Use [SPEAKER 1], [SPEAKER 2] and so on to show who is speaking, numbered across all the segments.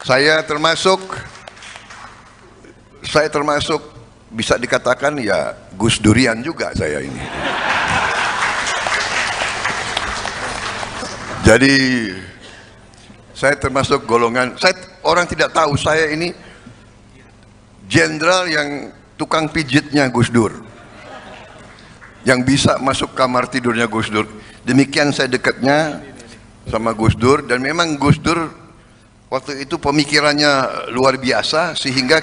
[SPEAKER 1] Saya termasuk bisa dikatakan ya Gus Durian juga saya ini. Jadi saya termasuk golongan, orang tidak tahu saya ini jenderal yang tukang pijitnya Gus Dur, yang bisa masuk kamar tidurnya Gus Dur. Demikian saya dekatnya sama Gus Dur, dan memang Gus Dur waktu itu pemikirannya luar biasa sehingga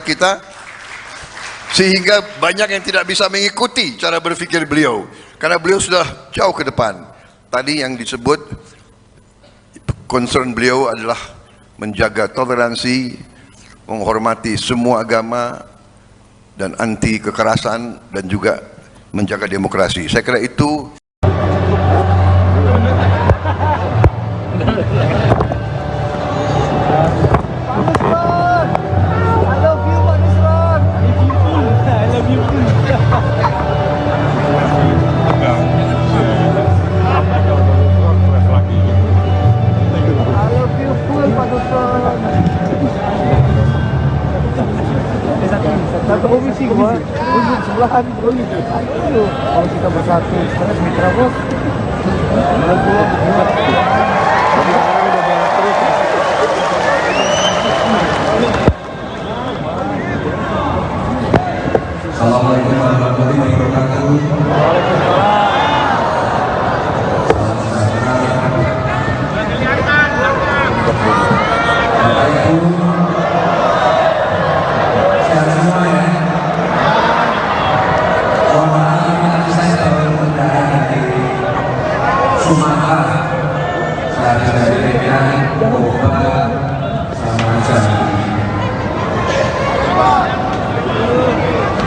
[SPEAKER 1] banyak yang tidak bisa mengikuti cara berpikir beliau karena beliau sudah jauh ke depan. Tadi yang disebut concern beliau adalah menjaga toleransi, menghormati semua agama dan anti kekerasan, dan juga menjaga demokrasi. Saya kira itu
[SPEAKER 2] komisi sebelahan kalau kita bersatu karena mitra bos
[SPEAKER 3] Assalamualaikum warahmatullahi wabarakatuh.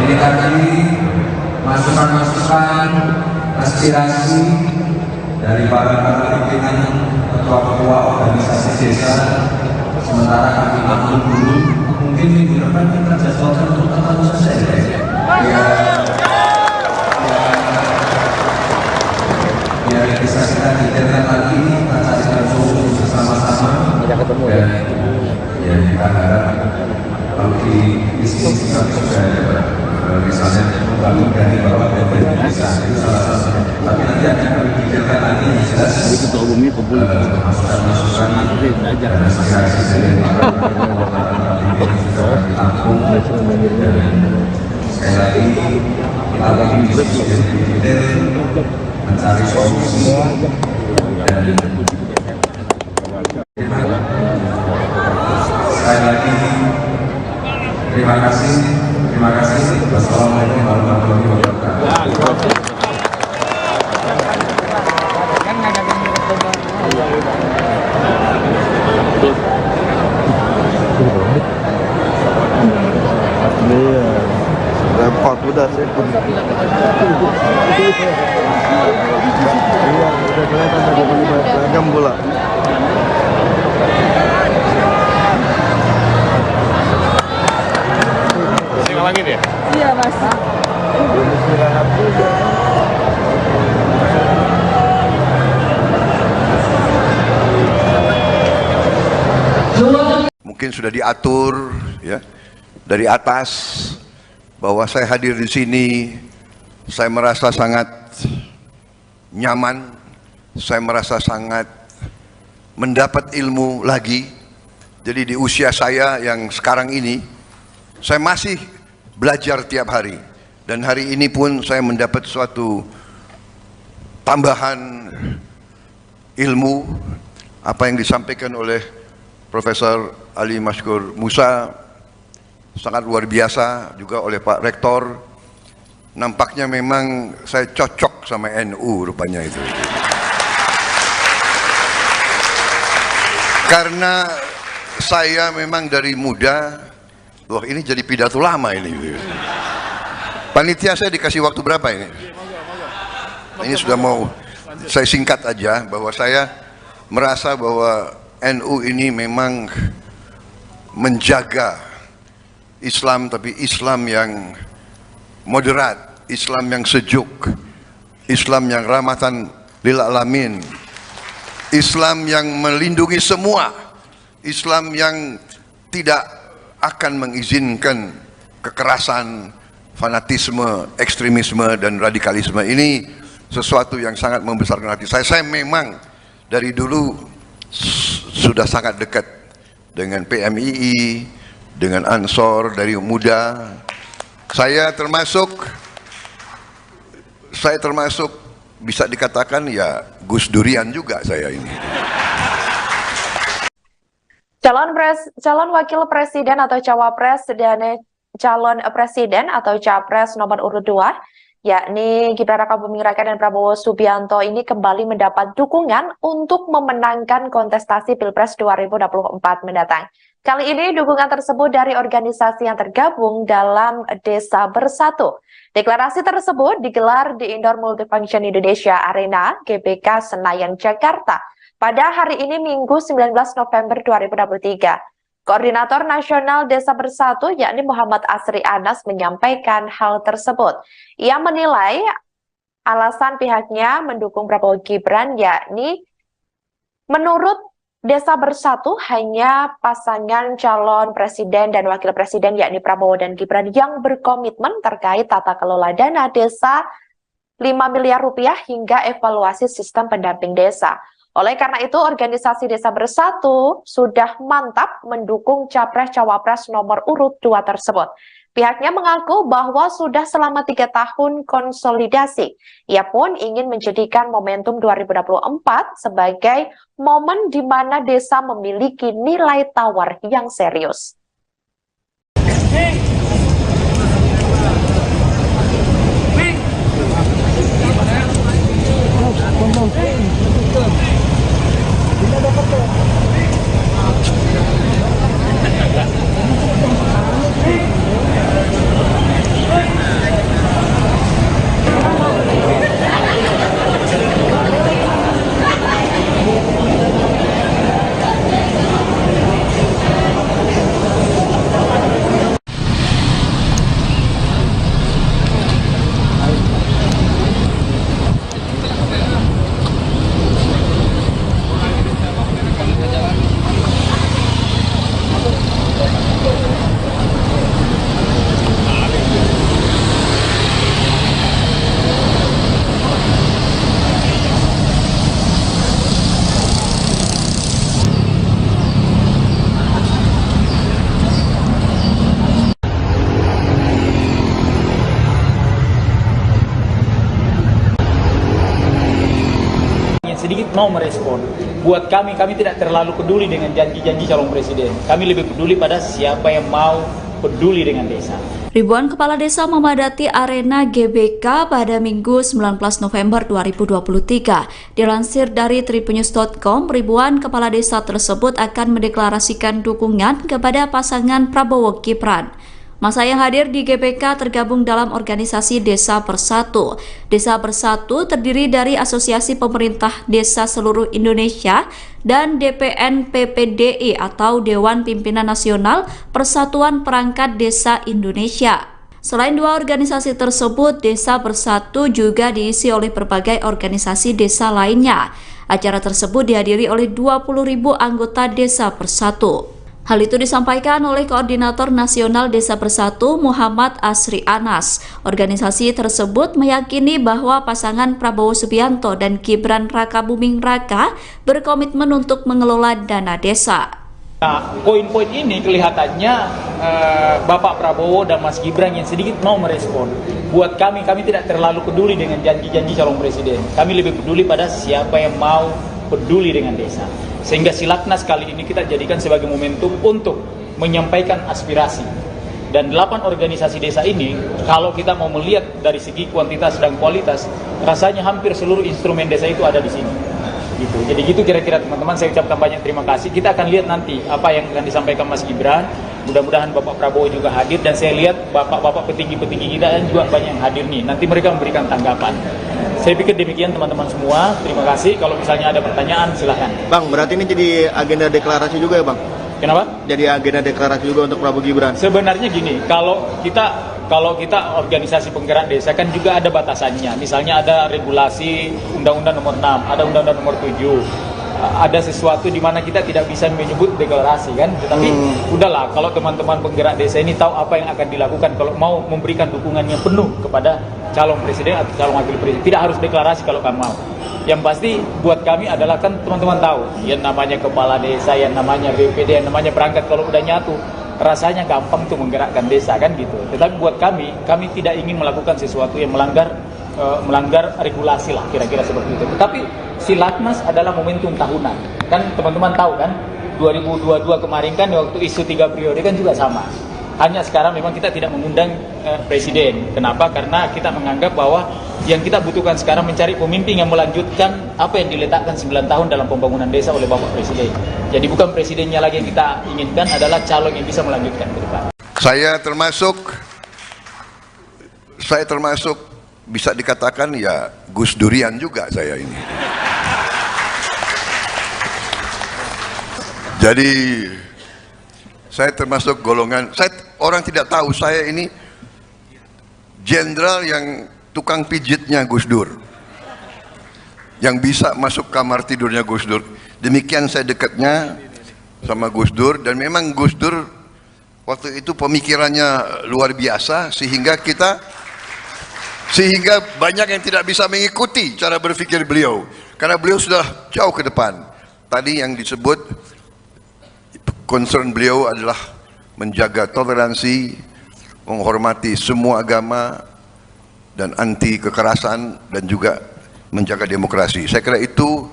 [SPEAKER 3] Ini tadi masukan-masukan aspirasi dari para pimpinan ketua-ketua organisasi desa. Sementara kami maklum dulu, mungkin minggu depan kita jadwalkan untuk ketemu saja biar bisa kita detailkan lagi, kita carikan solusi bersama-sama. Dan ya kita harap kalau di sini kita sudah ada misalnya membangun dari bawah dari desa, itu salah satunya. Tapi nanti akan kami pikirkan lagi yang jelas masukan-masukan dan aspirasi dari sudah ditampung, dan sekali lagi kita lagi diskusi detail mencari solusi dan sekali lagi terima kasih. Wassalamualaikum warahmatullahi wabarakatuh.
[SPEAKER 2] repot udah sih. Iya, udah kelihatan ada beragam pula.
[SPEAKER 4] Lagi deh?
[SPEAKER 5] Iya mas.
[SPEAKER 2] Belum istirahat juga.
[SPEAKER 1] mungkin sudah diatur ya dari atas bahwa saya hadir di sini, saya merasa sangat nyaman, saya merasa sangat mendapat ilmu lagi. Jadi di usia saya yang sekarang ini, saya masih belajar tiap hari, dan hari ini pun saya mendapat suatu tambahan ilmu apa yang disampaikan oleh Profesor Ali Mashkur Musa, sangat luar biasa, juga oleh Pak Rektor. Nampaknya memang saya cocok sama NU rupanya itu, karena saya memang dari muda. Wah, ini jadi pidato lama ini. Panitia saya dikasih waktu berapa ini? Ini sudah mau saya singkat aja, bahwa saya merasa bahwa NU ini memang menjaga Islam, tapi Islam yang moderat, Islam yang sejuk, Islam yang rahmatan lil alamin, Islam yang melindungi semua, Islam yang tidak akan mengizinkan kekerasan, fanatisme, ekstremisme, dan radikalisme. Ini sesuatu yang sangat membesarkan hati saya. Saya memang dari dulu sudah sangat dekat dengan PMII, dengan Ansor dari muda. Saya termasuk bisa dikatakan ya Gus Durian juga saya ini.
[SPEAKER 4] Calon wakil presiden atau cawapres dan calon presiden atau capres nomor urut 2, yakni Gibran Rakabuming Raka dan Prabowo Subianto ini kembali mendapat dukungan untuk memenangkan kontestasi Pilpres 2024 mendatang. Kali ini dukungan tersebut dari organisasi yang tergabung dalam Desa Bersatu. Deklarasi tersebut digelar di Indoor Multifunction Indonesia Arena, GBK Senayan, Jakarta, pada hari ini Minggu 19 November 2023. Koordinator Nasional Desa Bersatu yakni Muhammad Asri Anas menyampaikan hal tersebut. Ia menilai alasan pihaknya mendukung Prabowo Gibran yakni menurut Desa Bersatu hanya pasangan calon presiden dan wakil presiden yakni Prabowo dan Gibran yang berkomitmen terkait tata kelola dana desa 5 miliar rupiah hingga evaluasi sistem pendamping desa. Oleh karena itu, organisasi Desa Bersatu sudah mantap mendukung capres-cawapres nomor urut 2 tersebut. Pihaknya mengaku bahwa sudah selama 3 tahun konsolidasi. Ia pun ingin menjadikan momentum 2024 sebagai momen di mana desa memiliki nilai tawar yang serius.
[SPEAKER 5] Sedikit mau merespon. Buat kami tidak terlalu peduli dengan janji-janji calon presiden. Kami lebih peduli pada siapa yang mau peduli dengan desa.
[SPEAKER 6] Ribuan kepala desa memadati arena GBK pada Minggu 19 November 2023. Dilansir dari tribunnews.com, ribuan kepala desa tersebut akan mendeklarasikan dukungan kepada pasangan Prabowo Gibran. Masa yang hadir di GBK tergabung dalam organisasi Desa Bersatu. Desa Bersatu terdiri dari Asosiasi Pemerintah Desa Seluruh Indonesia dan DPN PPDI atau Dewan Pimpinan Nasional Persatuan Perangkat Desa Indonesia. Selain dua organisasi tersebut, Desa Bersatu juga diisi oleh berbagai organisasi desa lainnya. Acara tersebut dihadiri oleh 20.000 anggota Desa Bersatu. Hal itu disampaikan oleh Koordinator Nasional Desa Bersatu Muhammad Asri Anas. Organisasi tersebut meyakini bahwa pasangan Prabowo Subianto dan Gibran Rakabuming Raka berkomitmen untuk mengelola dana desa.
[SPEAKER 5] Nah, poin-poin ini kelihatannya Bapak Prabowo dan Mas Gibran yang sedikit mau merespon. Buat kami tidak terlalu peduli dengan janji-janji calon presiden. Kami lebih peduli pada siapa yang mau peduli dengan desa. Sehingga Silaknas kali ini kita jadikan sebagai momentum untuk menyampaikan aspirasi. Dan 8 organisasi desa ini, kalau kita mau melihat dari segi kuantitas dan kualitas, rasanya hampir seluruh instrumen desa itu ada di sini. Gitu. Jadi gitu kira-kira teman-teman, saya ucapkan banyak terima kasih. Kita akan lihat nanti apa yang akan disampaikan Mas Gibran. Mudah-mudahan Bapak Prabowo juga hadir, dan saya lihat bapak-bapak petinggi-petinggi kita dan juga banyak yang hadir nih. Nanti mereka memberikan tanggapan. Saya pikir demikian teman-teman semua. Terima kasih. Kalau misalnya ada pertanyaan silahkan.
[SPEAKER 2] Bang, berarti ini jadi agenda deklarasi juga ya Bang?
[SPEAKER 5] Kenapa?
[SPEAKER 2] Jadi agenda deklarasi juga untuk Prabowo Gibran?
[SPEAKER 5] Sebenarnya gini, kalau kita organisasi penggerak desa kan juga ada batasannya. Misalnya ada regulasi Undang-Undang nomor 6, ada Undang-Undang nomor 7. ada sesuatu di mana kita tidak bisa menyebut deklarasi kan, tetapi udahlah, kalau teman-teman penggerak desa ini tahu apa yang akan dilakukan kalau mau memberikan dukungannya penuh kepada calon presiden atau calon wakil presiden, tidak harus deklarasi kalau kamu mau. Yang pasti buat kami adalah kan teman-teman tahu, yang namanya kepala desa, yang namanya BPD, yang namanya perangkat, kalau udah nyatu rasanya gampang tuh menggerakkan desa kan gitu. Tetapi buat kami tidak ingin melakukan sesuatu yang melanggar regulasi lah, kira-kira seperti itu. Tetapi Silatnas adalah momentum tahunan. Kan teman-teman tahu kan, 2022 kemarin kan waktu isu 3 periode kan juga sama. Hanya sekarang memang kita tidak mengundang presiden. Kenapa? Karena kita menganggap bahwa yang kita butuhkan sekarang mencari pemimpin yang melanjutkan apa yang diletakkan 9 tahun dalam pembangunan desa oleh Bapak Presiden. Jadi bukan presidennya lagi yang kita inginkan, adalah calon yang bisa melanjutkan ke depan.
[SPEAKER 1] Saya termasuk bisa dikatakan ya Gus Durian juga saya ini. Jadi saya termasuk golongan, orang tidak tahu saya ini jenderal yang tukang pijitnya Gus Dur, yang bisa masuk kamar tidurnya Gus Dur. Demikian saya dekatnya sama Gus Dur, dan memang Gus Dur waktu itu pemikirannya luar biasa sehingga banyak yang tidak bisa mengikuti cara berpikir beliau karena beliau sudah jauh ke depan. Tadi yang disebut concern beliau adalah menjaga toleransi, menghormati semua agama, dan anti kekerasan, dan juga menjaga demokrasi. Saya kira itu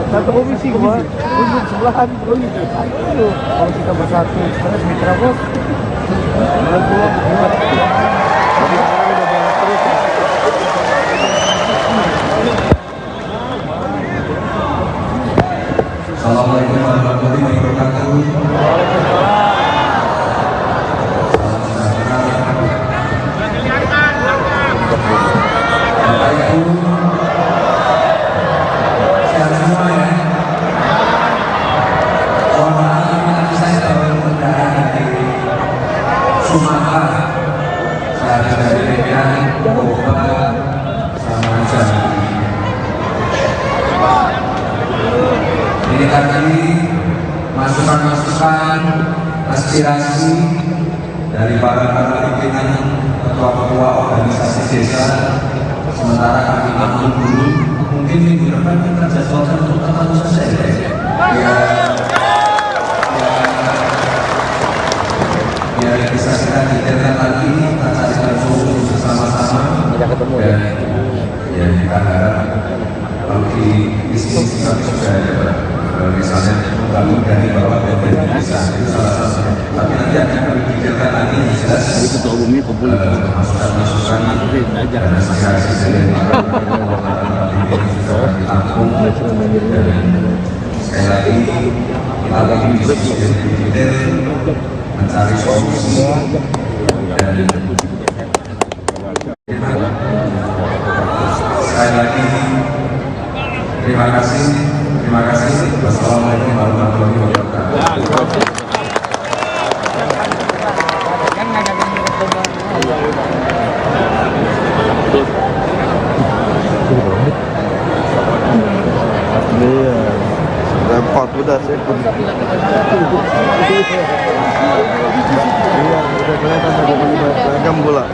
[SPEAKER 7] satu komisi untuk sebelahan kalau kita bersatu sebenarnya mitra bos
[SPEAKER 3] Assalamualaikum warahmatullahi wabarakatuh. Bapak Ibu, sekarang semua ya. Mohon maaf, nanti saya baru undangan dari Sumatera. Saya dari Medan, Toba, sama Jambi. Ini tadi masukan-masukan, aspirasi dari para pimpinan ketua-ketua organisasi desa. Sementara kami aman dulu, mungkin minggu depan kita jadwalkan untuk tatap muka saja. Biar bisa kita detailkan lagi, kita carikan solusi bersama-sama. Dan ya kita harap kalau di diskusi kami sudah ada misalnya membangun dari bawah dan dari desa, itu salah satunya. Tapi nanti akan kami pikirkan lagi yang jelas masukan-masukan dan aspirasi dari ditampung, dan sekali lagi kita lagi diskusi lebih detail, mencari solusi, dan sekali lagi terima kasih. Wassalamualaikum warahmatullahi wabarakatuh.
[SPEAKER 7] repot udah saya pun iya udah kelihatan seragam bola.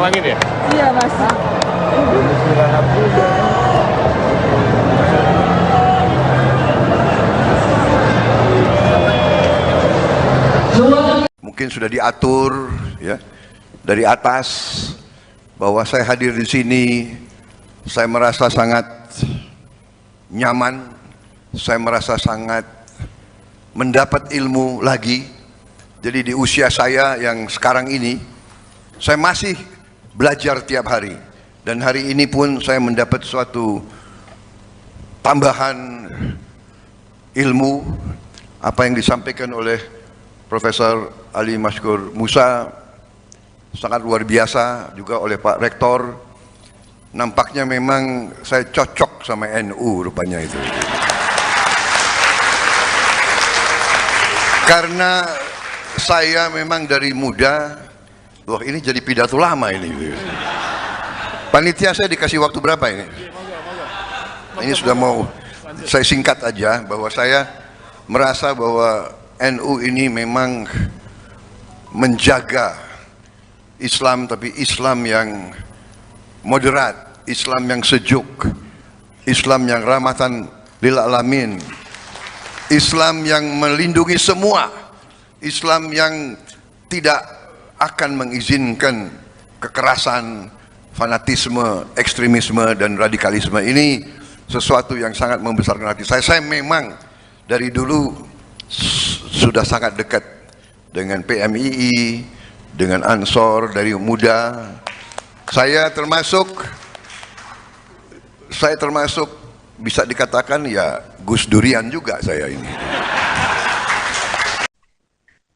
[SPEAKER 2] Lagi deh.
[SPEAKER 8] Iya mas.
[SPEAKER 1] mungkin sudah diatur ya dari atas bahwa saya hadir di sini, saya merasa sangat nyaman, saya merasa sangat mendapat ilmu lagi. Jadi di usia saya yang sekarang ini, saya masih belajar tiap hari, dan hari ini pun saya mendapat suatu tambahan ilmu, apa yang disampaikan oleh Profesor Ali Mashkur Musa sangat luar biasa, juga oleh Pak Rektor. Nampaknya memang saya cocok sama NU rupanya itu. Karena saya memang dari muda, wah ini jadi pidato lama ini. Panitia saya dikasih waktu berapa ini? Ini sudah mau, saya singkat aja bahwa saya merasa bahwa NU ini memang menjaga Islam, tapi Islam yang moderat, Islam yang sejuk, Islam yang rahmatan lil alamin, Islam yang melindungi semua, Islam yang tidak akan mengizinkan kekerasan, fanatisme, ekstremisme, dan radikalisme. Ini sesuatu yang sangat membesarkan hati saya. Saya memang dari dulu sudah sangat dekat dengan PMII, dengan Ansor dari muda. Saya termasuk bisa dikatakan ya Gus Durian juga saya ini.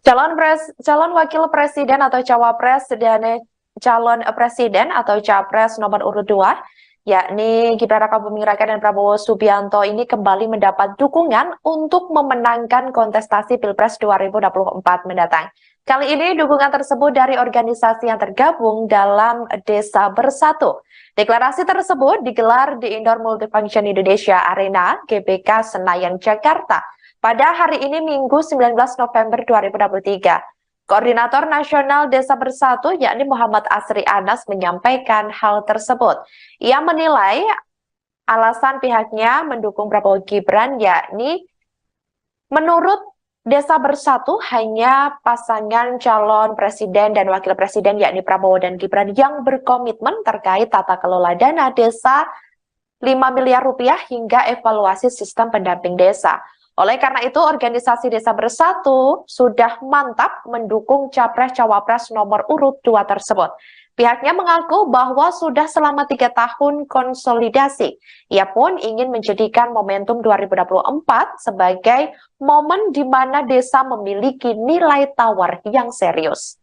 [SPEAKER 4] Calon wakil presiden atau cawapres dan calon presiden atau capres nomor urut 2, yakni Gibran Rakabuming Raka dan Prabowo Subianto ini kembali mendapat dukungan untuk memenangkan kontestasi Pilpres 2024 mendatang. Kali ini dukungan tersebut dari organisasi yang tergabung dalam Desa Bersatu. Deklarasi tersebut digelar di Indoor Multifunction Indonesia Arena GBK Senayan, Jakarta pada hari ini Minggu 19 November 2023. Koordinator Nasional Desa Bersatu yakni Muhammad Asri Anas menyampaikan hal tersebut. Ia menilai alasan pihaknya mendukung Prabowo Gibran yakni menurut Desa Bersatu hanya pasangan calon presiden dan wakil presiden yakni Prabowo dan Gibran yang berkomitmen terkait tata kelola dana desa 5 miliar rupiah hingga evaluasi sistem pendamping desa. Oleh karena itu, organisasi Desa Bersatu sudah mantap mendukung Capres-Cawapres nomor urut 2 tersebut. Pihaknya mengaku bahwa sudah selama 3 tahun konsolidasi. Ia pun ingin menjadikan momentum 2024 sebagai momen di mana desa memiliki nilai tawar yang serius.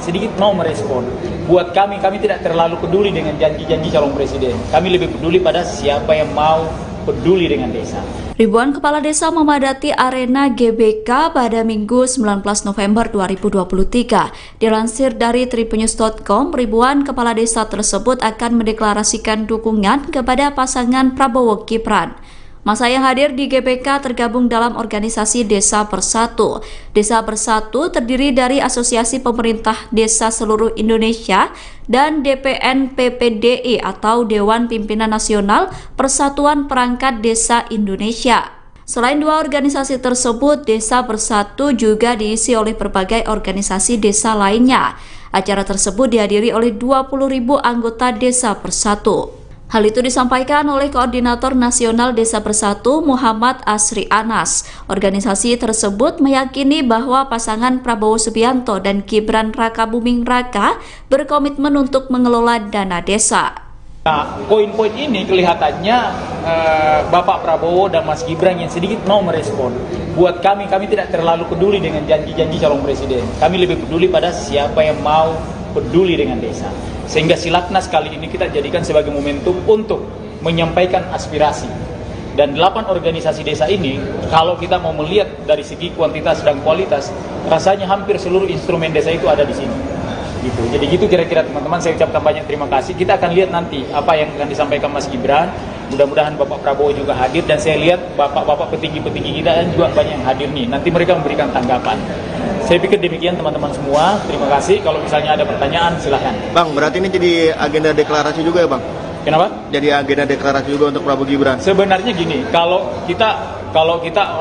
[SPEAKER 5] Sedikit mau merespon. Buat kami tidak terlalu peduli dengan janji-janji calon presiden. Kami lebih peduli pada siapa yang mau peduli dengan desa.
[SPEAKER 6] Ribuan kepala desa memadati arena GBK pada Minggu 19 November 2023. Dilansir dari tribunnews.com, ribuan kepala desa tersebut akan mendeklarasikan dukungan kepada pasangan Prabowo Gibran. Masa yang hadir di GBK tergabung dalam organisasi Desa Bersatu. Desa Bersatu terdiri dari Asosiasi Pemerintah Desa Seluruh Indonesia dan DPN PPDI atau Dewan Pimpinan Nasional Persatuan Perangkat Desa Indonesia. Selain dua organisasi tersebut, Desa Bersatu juga diisi oleh berbagai organisasi desa lainnya. Acara tersebut dihadiri oleh 20.000 anggota Desa Bersatu. Hal itu disampaikan oleh Koordinator Nasional Desa Bersatu Muhammad Asri Anas. Organisasi tersebut meyakini bahwa pasangan Prabowo Subianto dan Gibran Rakabuming Raka berkomitmen untuk mengelola dana desa.
[SPEAKER 5] Nah, poin-poin ini kelihatannya Bapak Prabowo dan Mas Gibran yang sedikit mau merespon. Buat kami tidak terlalu peduli dengan janji-janji calon presiden. Kami lebih peduli pada siapa yang mau peduli dengan desa. Sehingga Silatnas kali ini kita jadikan sebagai momentum untuk menyampaikan aspirasi. Dan 8 organisasi desa ini, kalau kita mau melihat dari segi kuantitas dan kualitas, rasanya hampir seluruh instrumen desa itu ada di sini. Gitu. Jadi gitu kira-kira teman-teman, saya ucapkan banyak terima kasih. Kita akan lihat nanti apa yang akan disampaikan Mas Gibran. Mudah-mudahan Bapak Prabowo juga hadir, dan saya lihat bapak-bapak petinggi-petinggi kita dan juga banyak yang hadir nih. Nanti mereka memberikan tanggapan. Saya pikir demikian teman-teman semua. Terima kasih. Kalau misalnya ada pertanyaan silahkan.
[SPEAKER 2] Bang, berarti ini jadi agenda deklarasi juga ya Bang?
[SPEAKER 5] Kenapa?
[SPEAKER 2] Jadi agenda deklarasi juga untuk Prabowo Gibran?
[SPEAKER 5] Sebenarnya gini, kalau kita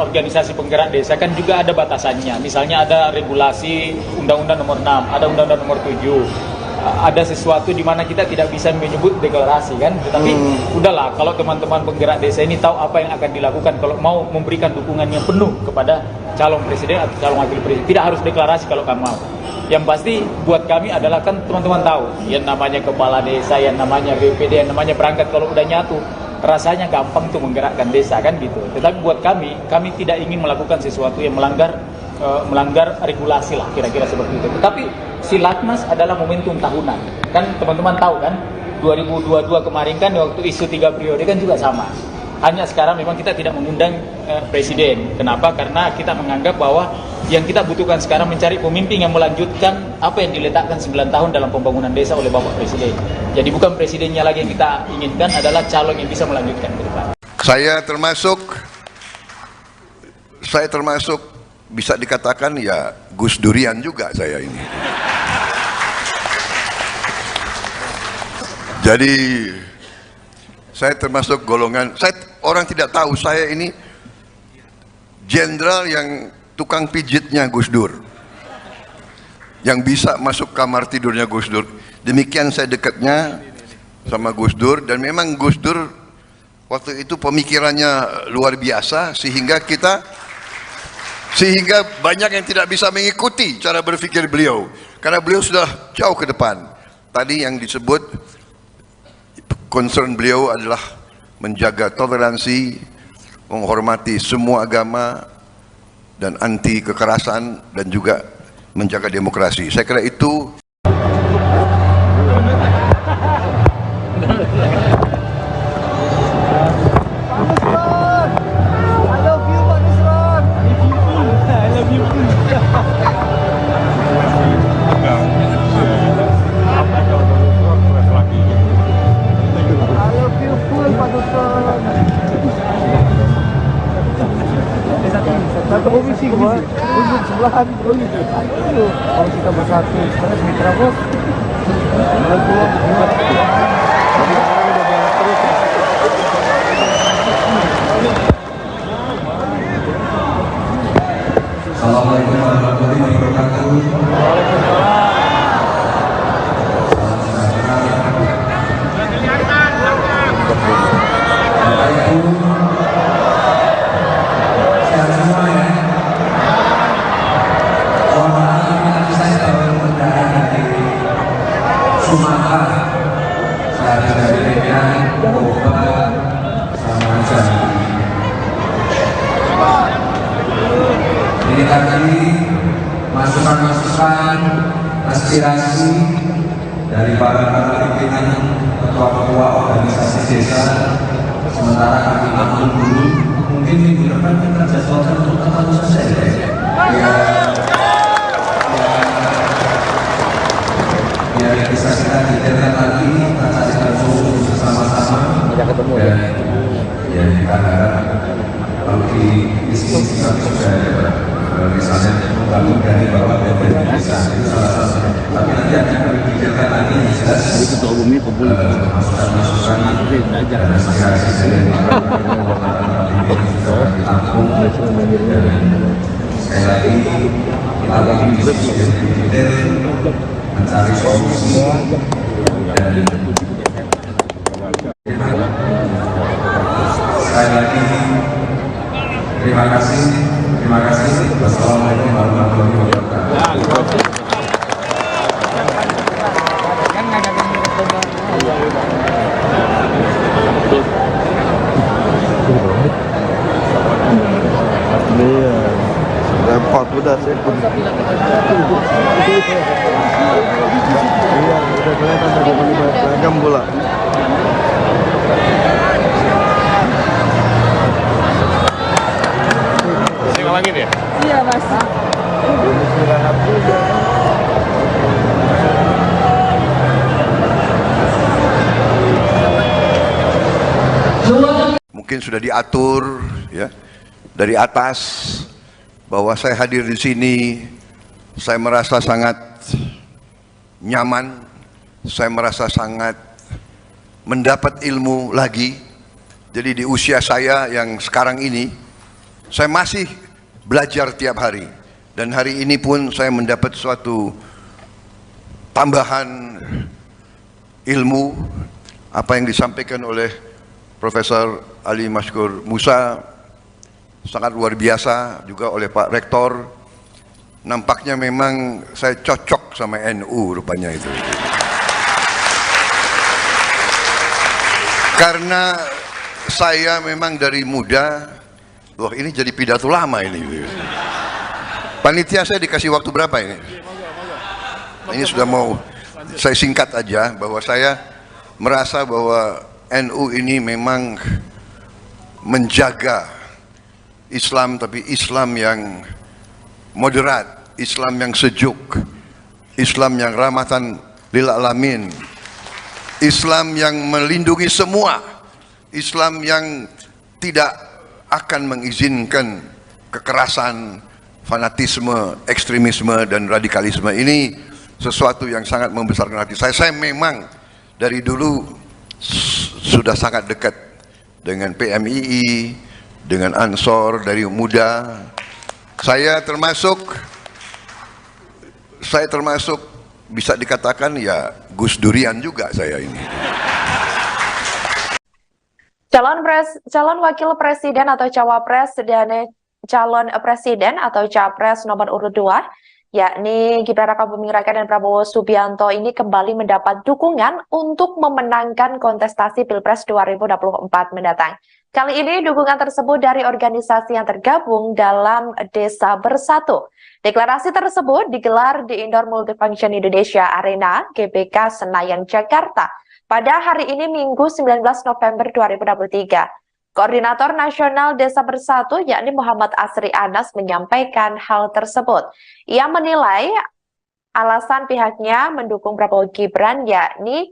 [SPEAKER 5] organisasi penggerak desa kan juga ada batasannya. Misalnya ada regulasi Undang-Undang Nomor 6, ada Undang-Undang Nomor 7. Ada sesuatu di mana kita tidak bisa menyebut deklarasi kan. Tetapi udahlah, kalau teman-teman penggerak desa ini tahu apa yang akan dilakukan kalau mau memberikan dukungan yang penuh kepada calon presiden atau calon wakil presiden. Tidak harus deklarasi kalau kamu mau. Yang pasti buat kami adalah, kan teman-teman tahu, yang namanya kepala desa, yang namanya BPD, yang namanya perangkat, kalau udah nyatu rasanya gampang tuh menggerakkan desa kan gitu. Tetapi buat kami tidak ingin melakukan sesuatu yang melanggar regulasi lah, kira-kira seperti itu. Tetapi Silatnas adalah momentum tahunan. Kan teman-teman tahu kan, 2022 kemarin kan waktu isu 3 periode kan juga sama. Hanya sekarang memang kita tidak mengundang presiden. Kenapa? Karena kita menganggap bahwa yang kita butuhkan sekarang mencari pemimpin yang melanjutkan apa yang diletakkan 9 tahun dalam pembangunan desa oleh Bapak Presiden. Jadi bukan presidennya lagi yang kita inginkan, adalah calon yang bisa melanjutkan ke depan.
[SPEAKER 1] Saya termasuk bisa dikatakan ya Gus Durian juga saya ini. Jadi saya termasuk golongan, orang tidak tahu saya ini jenderal yang tukang pijitnya Gus Dur, yang bisa masuk kamar tidurnya Gus Dur. Demikian saya dekatnya sama Gus Dur, dan memang Gus Dur waktu itu pemikirannya luar biasa sehingga banyak yang tidak bisa mengikuti cara berpikir beliau karena beliau sudah jauh ke depan. Tadi yang disebut concern beliau adalah menjaga toleransi, menghormati semua agama, dan anti kekerasan, dan juga menjaga demokrasi. Saya kira itu
[SPEAKER 7] satu komisi gua unjuk sebelahan ayo kalau kita bersatu sebenarnya mitra bos
[SPEAKER 3] Assalamualaikum warahmatullahi wabarakatuh. Sumatera, saya dari Medan, Toba, sama Jambi. Ini tadi masukan-masukan, aspirasi dari para pimpinan ketua-ketua organisasi desa. Sementara kami akan dulu, mungkin minggu depan kita jadwalkan untuk ketemu saja biar bisa kita detailkan lagi, kita carikan solusi bersama-sama. Dan ya kita harap kalau di sini kami sudah dapat misalnya membangun dari bawah dari desa itu salah satunya. Tapi nanti akan kami detailkan lagi yang jelas masukan-masukan dan aspirasi dari sudah ditampung. Dan sekali lagi kita lagi diskusi lebih detail, mencari solusi, dan sekali lagi terima kasih. Wassalamualaikum warahmatullahi wabarakatuh.
[SPEAKER 7] Oh, sudah saya pun. Iya, udah kelihatan dari beragam bola.
[SPEAKER 2] Ini ngomongin ya?
[SPEAKER 8] Iya, Mas.
[SPEAKER 7] Istirahat juga.
[SPEAKER 1] Mungkin sudah diatur ya dari atas bahwa saya hadir di sini, saya merasa sangat nyaman, saya merasa sangat mendapat ilmu lagi. Jadi di usia saya yang sekarang ini, saya masih belajar tiap hari, dan hari ini pun saya mendapat suatu tambahan ilmu. Apa yang disampaikan oleh Profesor Ali Masykur Musa sangat luar biasa, juga oleh Pak Rektor. Nampaknya memang saya cocok sama NU rupanya itu. Karena saya memang dari muda, wah ini jadi pidato lama ini. Panitia saya dikasih waktu berapa ini? Ini sudah mau, saya singkat aja bahwa saya merasa bahwa NU ini memang menjaga Islam, tapi Islam yang moderat, Islam yang sejuk, Islam yang rahmatan lil alamin, Islam yang melindungi semua, Islam yang tidak akan mengizinkan kekerasan, fanatisme, ekstremisme, dan radikalisme. Ini sesuatu yang sangat membesarkan hati saya. Saya memang dari dulu sudah sangat dekat dengan PMII, dengan Ansor dari muda. Saya termasuk bisa dikatakan ya Gus Durian juga saya ini.
[SPEAKER 4] Calon wakil presiden atau cawapres dan calon presiden atau capres nomor urut 2 yakni Gibran Rakabuming Raka dan Prabowo Subianto ini kembali mendapat dukungan untuk memenangkan kontestasi Pilpres 2024 mendatang. Kali ini dukungan tersebut dari organisasi yang tergabung dalam Desa Bersatu. Deklarasi tersebut digelar di Indoor Multifunction Indonesia Arena GBK Senayan, Jakarta pada hari ini Minggu 19 November 2023. Koordinator Nasional Desa Bersatu yakni Muhammad Asri Anas menyampaikan hal tersebut. Ia menilai alasan pihaknya mendukung Prabowo Gibran yakni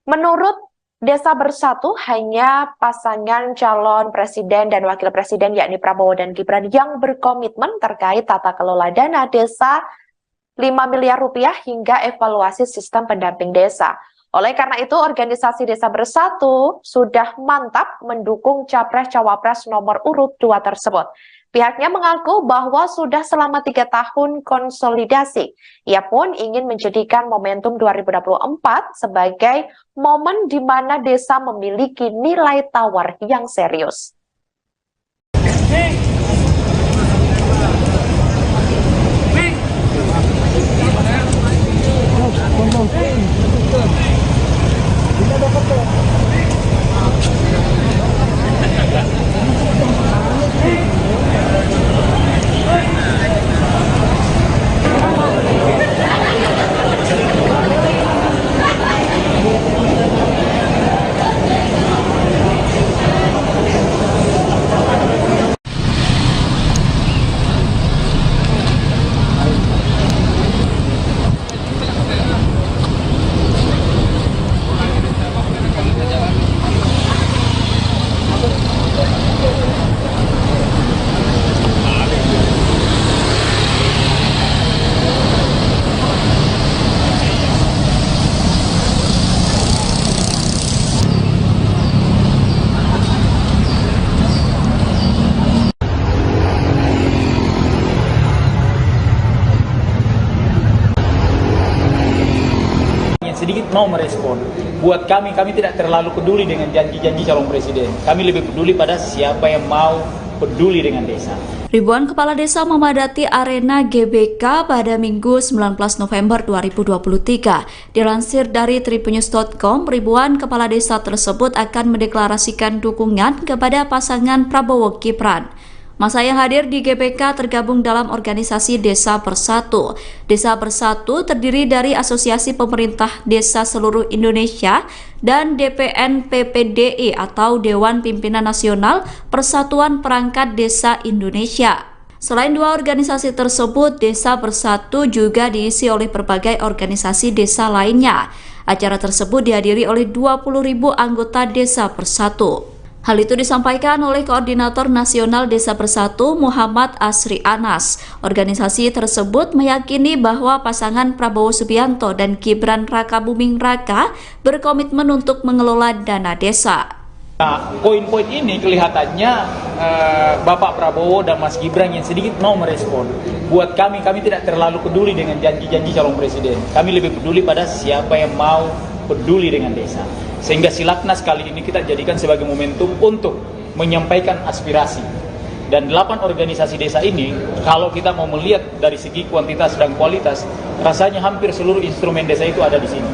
[SPEAKER 4] menurut Desa Bersatu hanya pasangan calon presiden dan wakil presiden yakni Prabowo dan Gibran yang berkomitmen terkait tata kelola dana desa 5 miliar rupiah hingga evaluasi sistem pendamping desa. Oleh karena itu, organisasi Desa Bersatu sudah mantap mendukung capres-cawapres nomor urut 2 tersebut. Pihaknya mengaku bahwa sudah selama 3 tahun konsolidasi. Ia pun ingin menjadikan momentum 2024 sebagai momen di mana desa memiliki nilai tawar yang serius.
[SPEAKER 5] sedikit mau merespon. Buat kami tidak terlalu peduli dengan janji-janji calon presiden. Kami lebih peduli pada siapa yang mau peduli dengan desa.
[SPEAKER 6] Ribuan kepala desa memadati arena GBK pada Minggu 19 November 2023. Dilansir dari tripunnews.com, ribuan kepala desa tersebut akan mendeklarasikan dukungan kepada pasangan Prabowo Gibran. Masa yang hadir di GBK tergabung dalam organisasi Desa Bersatu. Desa Bersatu terdiri dari Asosiasi Pemerintah Desa Seluruh Indonesia dan DPN PPDI atau Dewan Pimpinan Nasional Persatuan Perangkat Desa Indonesia. Selain dua organisasi tersebut, Desa Bersatu juga diisi oleh berbagai organisasi desa lainnya. Acara tersebut dihadiri oleh 20.000 anggota Desa Bersatu. Hal itu disampaikan oleh Koordinator Nasional Desa Bersatu Muhammad Asri Anas. Organisasi tersebut meyakini bahwa pasangan Prabowo Subianto dan Gibran Rakabuming Raka berkomitmen untuk mengelola dana desa.
[SPEAKER 5] Nah, poin-poin ini kelihatannya Bapak Prabowo dan Mas Gibran yang sedikit mau merespon. Buat kami tidak terlalu peduli dengan janji-janji calon presiden. Kami lebih peduli pada siapa yang mau peduli dengan desa. Sehingga Silaknas kali ini kita jadikan sebagai momentum untuk menyampaikan aspirasi. Dan 8 organisasi desa ini, kalau kita mau melihat dari segi kuantitas dan kualitas, rasanya hampir seluruh instrumen desa itu ada di sini.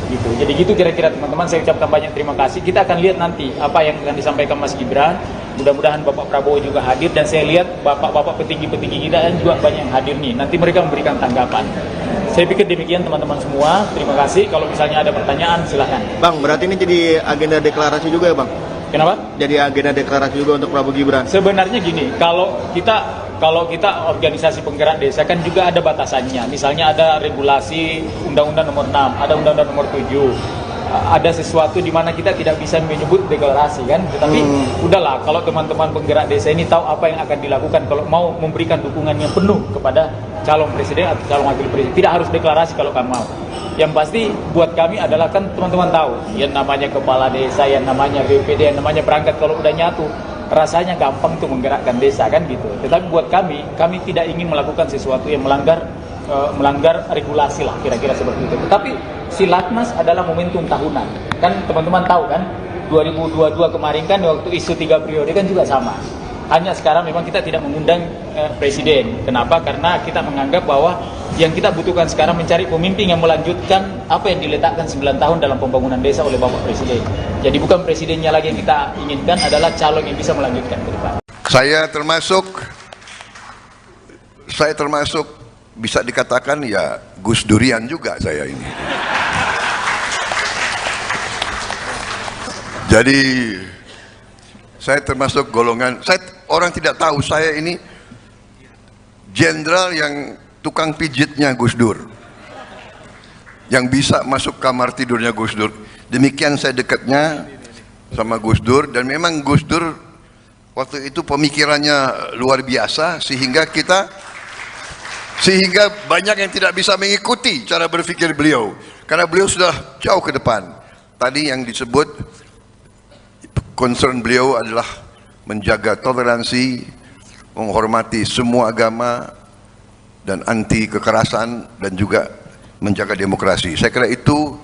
[SPEAKER 5] Gitu. Jadi gitu kira-kira teman-teman, saya ucapkan banyak terima kasih. Kita akan lihat nanti apa yang akan disampaikan Mas Gibran. Mudah-mudahan Bapak Prabowo juga hadir, dan saya lihat bapak-bapak petinggi-petinggi kita dan juga banyak yang hadir nih. Nanti mereka memberikan tanggapan. Saya pikir demikian teman-teman semua. Terima kasih. Kalau misalnya ada pertanyaan silahkan.
[SPEAKER 2] Bang, berarti ini jadi agenda deklarasi juga ya Bang?
[SPEAKER 5] Kenapa?
[SPEAKER 2] Jadi agenda deklarasi juga untuk Prabowo Gibran?
[SPEAKER 5] Sebenarnya gini, kalau kita organisasi penggerak desa kan juga ada batasannya. Misalnya ada regulasi Undang-Undang Nomor 6, ada Undang-Undang Nomor 7. Ada sesuatu di mana kita tidak bisa menyebut deklarasi kan, tetapi udahlah, kalau teman-teman penggerak desa ini tahu apa yang akan dilakukan kalau mau memberikan dukungan yang penuh kepada calon presiden atau calon wakil presiden, tidak harus deklarasi kalau kamu mau. Yang pasti buat kami adalah kan teman-teman tahu, yang namanya kepala desa, yang namanya BPD, yang namanya perangkat, kalau udah nyatu rasanya gampang tuh menggerakkan desa kan gitu. Tetapi buat kami tidak ingin melakukan sesuatu yang melanggar regulasi lah, kira-kira seperti itu. Tetapi Silaknas adalah momentum tahunan. Kan teman-teman tahu kan, 2022 kemarin kan waktu isu 3 periode kan juga sama. Hanya sekarang memang kita tidak mengundang presiden. Kenapa? Karena kita menganggap bahwa yang kita butuhkan sekarang mencari pemimpin yang melanjutkan apa yang diletakkan 9 tahun dalam pembangunan desa oleh Bapak Presiden. Jadi bukan presidennya lagi yang kita inginkan, adalah calon yang bisa melanjutkan ke depan.
[SPEAKER 1] Saya termasuk bisa dikatakan ya Gus Durian juga saya ini. Jadi saya termasuk golongan, orang tidak tahu saya ini jenderal yang tukang pijitnya Gus Dur, yang bisa masuk kamar tidurnya Gus Dur. Demikian saya dekatnya sama Gus Dur, dan memang Gus Dur waktu itu pemikirannya luar biasa sehingga banyak yang tidak bisa mengikuti cara berpikir beliau karena beliau sudah jauh ke depan. Tadi yang disebut concern beliau adalah menjaga toleransi, menghormati semua agama, dan anti kekerasan, dan juga menjaga demokrasi. Saya kira itu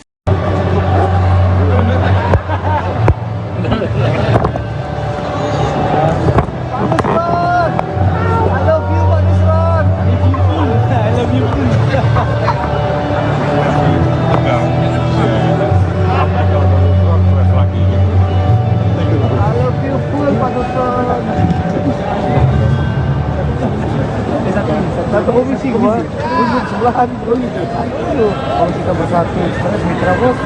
[SPEAKER 7] satu komisi gua duduk sebelahan ayo kalau kita bersatu sebenarnya mitra bos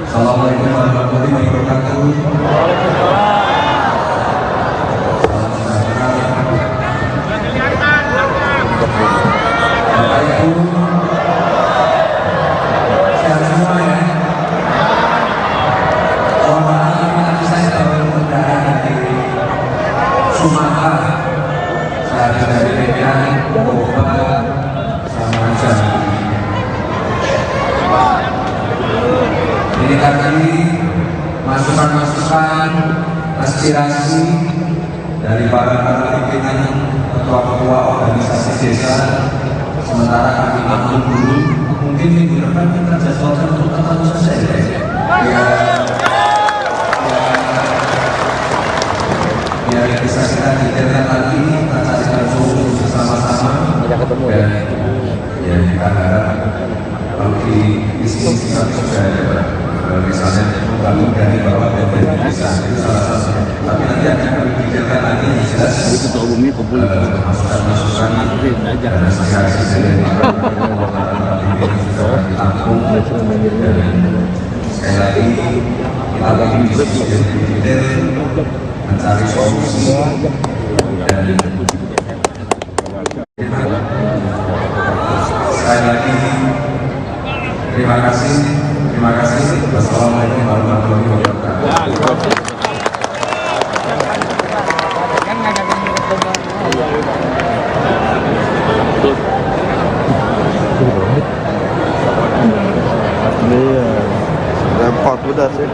[SPEAKER 3] Assalamualaikum warahmatullahi wabarakatuh. Bapak Ibu, sehat semua ya. Mohon maaf nanti saya baru mendarat dari Sumatera. Saya dari Medan, Bogor, sama Jambi. Ini tadi masukan-masukan, aspirasi dari para pimpinan ketua-ketua organisasi desa. Sementara kami aman dulu, mungkin minggu depan kita jadwalkan untuk ketemu saja biar bisa kita detailkan lagi, kita carikan solusi bersama-sama. Dan ya kita harap Kalau di diskusi kami sudah ada misalnya kami dari bawah dan dari desa itu salah satu. Tapi nanti akan kami pikirkan lagi yang jelas ketua umumnya masukan-masukan dan aspirasi dari ditampung dan sekali lagi kita ingin diskusi detail mencari solusi dan sekali lagi terima kasih. Wassalamualaikum warahmatullahi wabarakatuh.
[SPEAKER 2] Repot udah sih. Iya,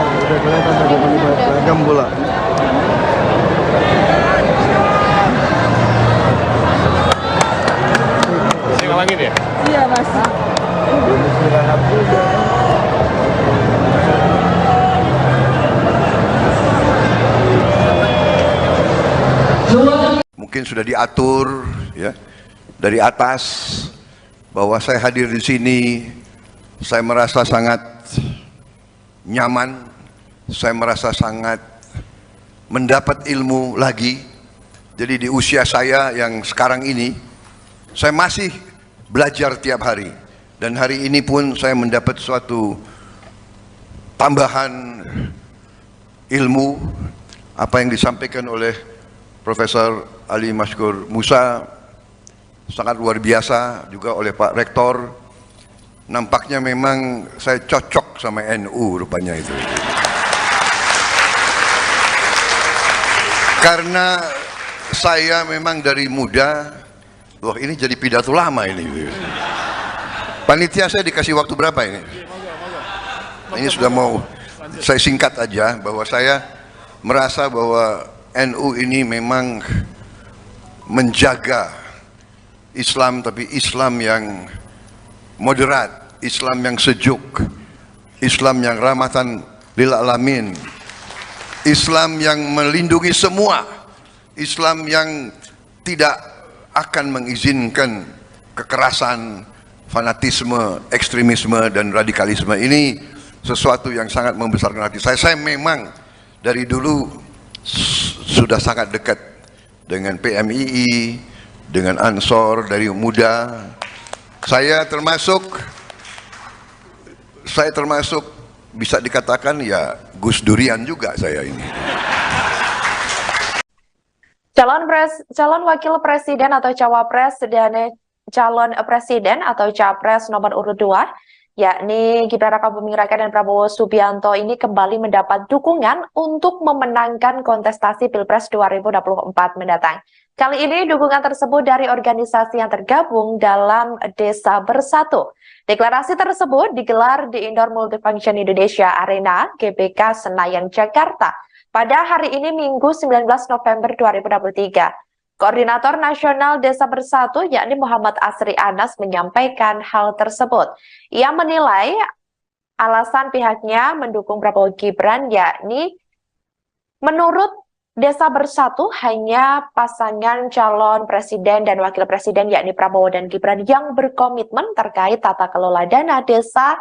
[SPEAKER 2] udah kelihatan beragam bola.
[SPEAKER 8] Lagi deh.
[SPEAKER 7] Iya mas.
[SPEAKER 1] Mungkin sudah diatur ya dari atas bahwa saya hadir di sini, saya merasa sangat nyaman, saya merasa sangat mendapat ilmu lagi. Jadi di usia saya yang sekarang ini, saya masih belajar tiap hari, dan hari ini pun saya mendapat suatu tambahan ilmu apa yang disampaikan oleh Profesor Ali Maskur Musa, sangat luar biasa, juga oleh Pak Rektor. Nampaknya memang saya cocok sama NU rupanya itu. Karena saya memang dari muda, wah ini jadi pidato lama ini. Panitia saya dikasih waktu berapa ini? Ini sudah mau saya singkat aja bahwa saya merasa bahwa NU ini memang menjaga Islam, tapi Islam yang moderat, Islam yang sejuk, Islam yang rahmatan lil alamin, Islam yang melindungi semua, Islam yang tidak akan mengizinkan kekerasan, fanatisme, ekstremisme, dan radikalisme. Ini sesuatu yang sangat membesarkan hati saya. Saya memang dari dulu sudah sangat dekat dengan PMII, dengan Ansor dari muda. Saya termasuk bisa dikatakan ya Gus Durian juga saya ini.
[SPEAKER 4] Calon wakil presiden atau cawapres dan calon presiden atau capres nomor urut 2, yakni Gibran Rakabuming Raka dan Prabowo Subianto ini kembali mendapat dukungan untuk memenangkan kontestasi Pilpres 2024 mendatang. Kali ini dukungan tersebut dari organisasi yang tergabung dalam Desa Bersatu. Deklarasi tersebut digelar di Indoor Multifunction Indonesia Arena, GBK Senayan, Jakarta, pada hari ini Minggu 19 November 2023. Koordinator Nasional Desa Bersatu yakni Muhammad Asri Anas menyampaikan hal tersebut. Ia menilai alasan pihaknya mendukung Prabowo Gibran yakni menurut Desa Bersatu hanya pasangan calon presiden dan wakil presiden yakni Prabowo dan Gibran yang berkomitmen terkait tata kelola dana desa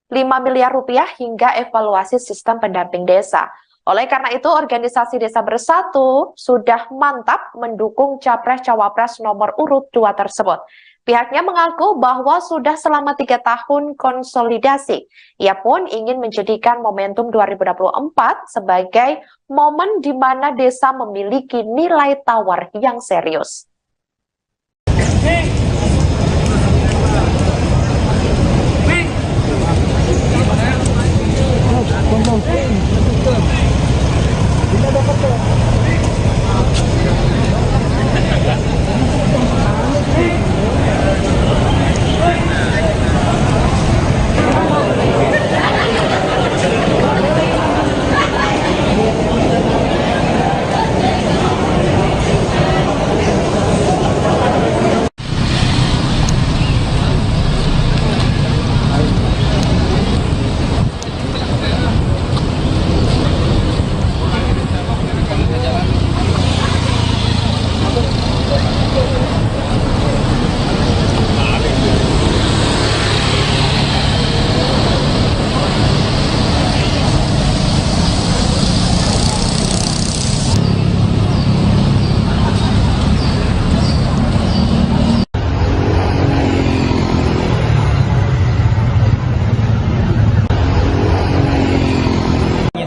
[SPEAKER 4] 5 miliar rupiah hingga evaluasi sistem pendamping desa. Oleh karena itu, organisasi Desa Bersatu sudah mantap mendukung Capres-Cawapres nomor urut 2 tersebut. Pihaknya mengaku bahwa sudah selama 3 tahun konsolidasi. Ia pun ingin menjadikan momentum 2024 sebagai momen di mana desa memiliki nilai tawar yang serius.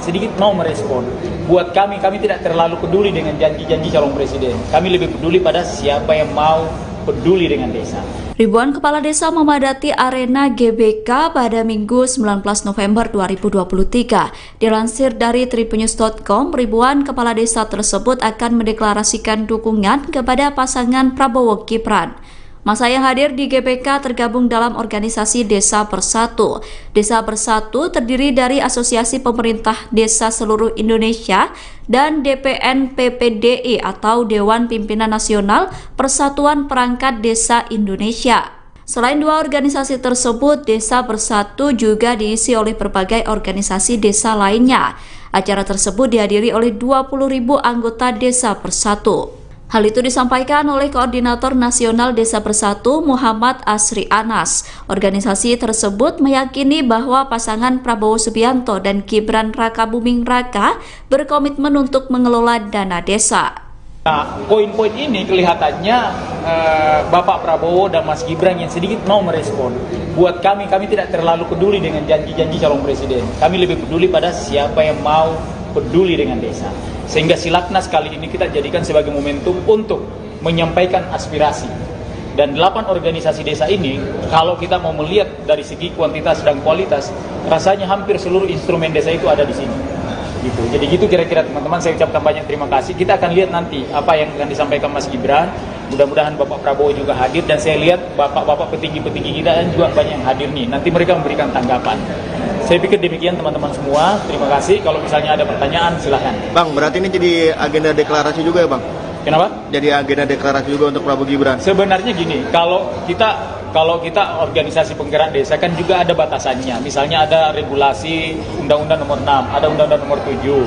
[SPEAKER 5] yang sedikit mau merespon. Buat kami tidak terlalu peduli dengan janji-janji calon presiden. Kami lebih peduli pada siapa yang mau peduli dengan desa.
[SPEAKER 6] Ribuan kepala desa memadati arena GBK pada Minggu 19 November 2023. Dilansir dari tribunnews.com, ribuan kepala desa tersebut akan mendeklarasikan dukungan kepada pasangan Prabowo Gibran. Masa yang hadir di GBK tergabung dalam organisasi Desa Bersatu. Desa Bersatu terdiri dari Asosiasi Pemerintah Desa Seluruh Indonesia dan DPN PPDI atau Dewan Pimpinan Nasional Persatuan Perangkat Desa Indonesia. Selain dua organisasi tersebut, Desa Bersatu juga diisi oleh berbagai organisasi desa lainnya. Acara tersebut dihadiri oleh 20.000 anggota Desa Bersatu. Hal itu disampaikan oleh Koordinator Nasional Desa Bersatu Muhammad Asri Anas. Organisasi tersebut meyakini bahwa pasangan Prabowo Subianto dan Gibran Rakabuming Raka berkomitmen untuk mengelola dana desa.
[SPEAKER 5] Nah, poin-poin ini kelihatannya Bapak Prabowo dan Mas Gibran yang sedikit mau merespon. Buat kami tidak terlalu peduli dengan janji-janji calon presiden. Kami lebih peduli pada siapa yang mau peduli dengan desa. Sehingga Silaknas kali ini kita jadikan sebagai momentum untuk menyampaikan aspirasi. Dan 8 organisasi desa ini, kalau kita mau melihat dari segi kuantitas dan kualitas, rasanya hampir seluruh instrumen desa itu ada di sini. Gitu. Jadi gitu kira-kira teman-teman, saya ucapkan banyak terima kasih. Kita akan lihat nanti apa yang akan disampaikan Mas Gibran. Mudah-mudahan Bapak Prabowo juga hadir, dan saya lihat bapak-bapak petinggi-petinggi kita dan juga banyak yang hadir nih. Nanti mereka memberikan tanggapan. Saya pikir demikian teman-teman semua. Terima kasih. Kalau misalnya ada pertanyaan silahkan.
[SPEAKER 2] Bang, berarti ini jadi agenda deklarasi juga ya Bang?
[SPEAKER 5] Kenapa?
[SPEAKER 2] Jadi agenda deklarasi juga untuk Prabowo Gibran?
[SPEAKER 5] Sebenarnya gini, kalau kita organisasi penggerak desa kan juga ada batasannya. Misalnya ada regulasi Undang-Undang Nomor 6, ada Undang-Undang Nomor 7.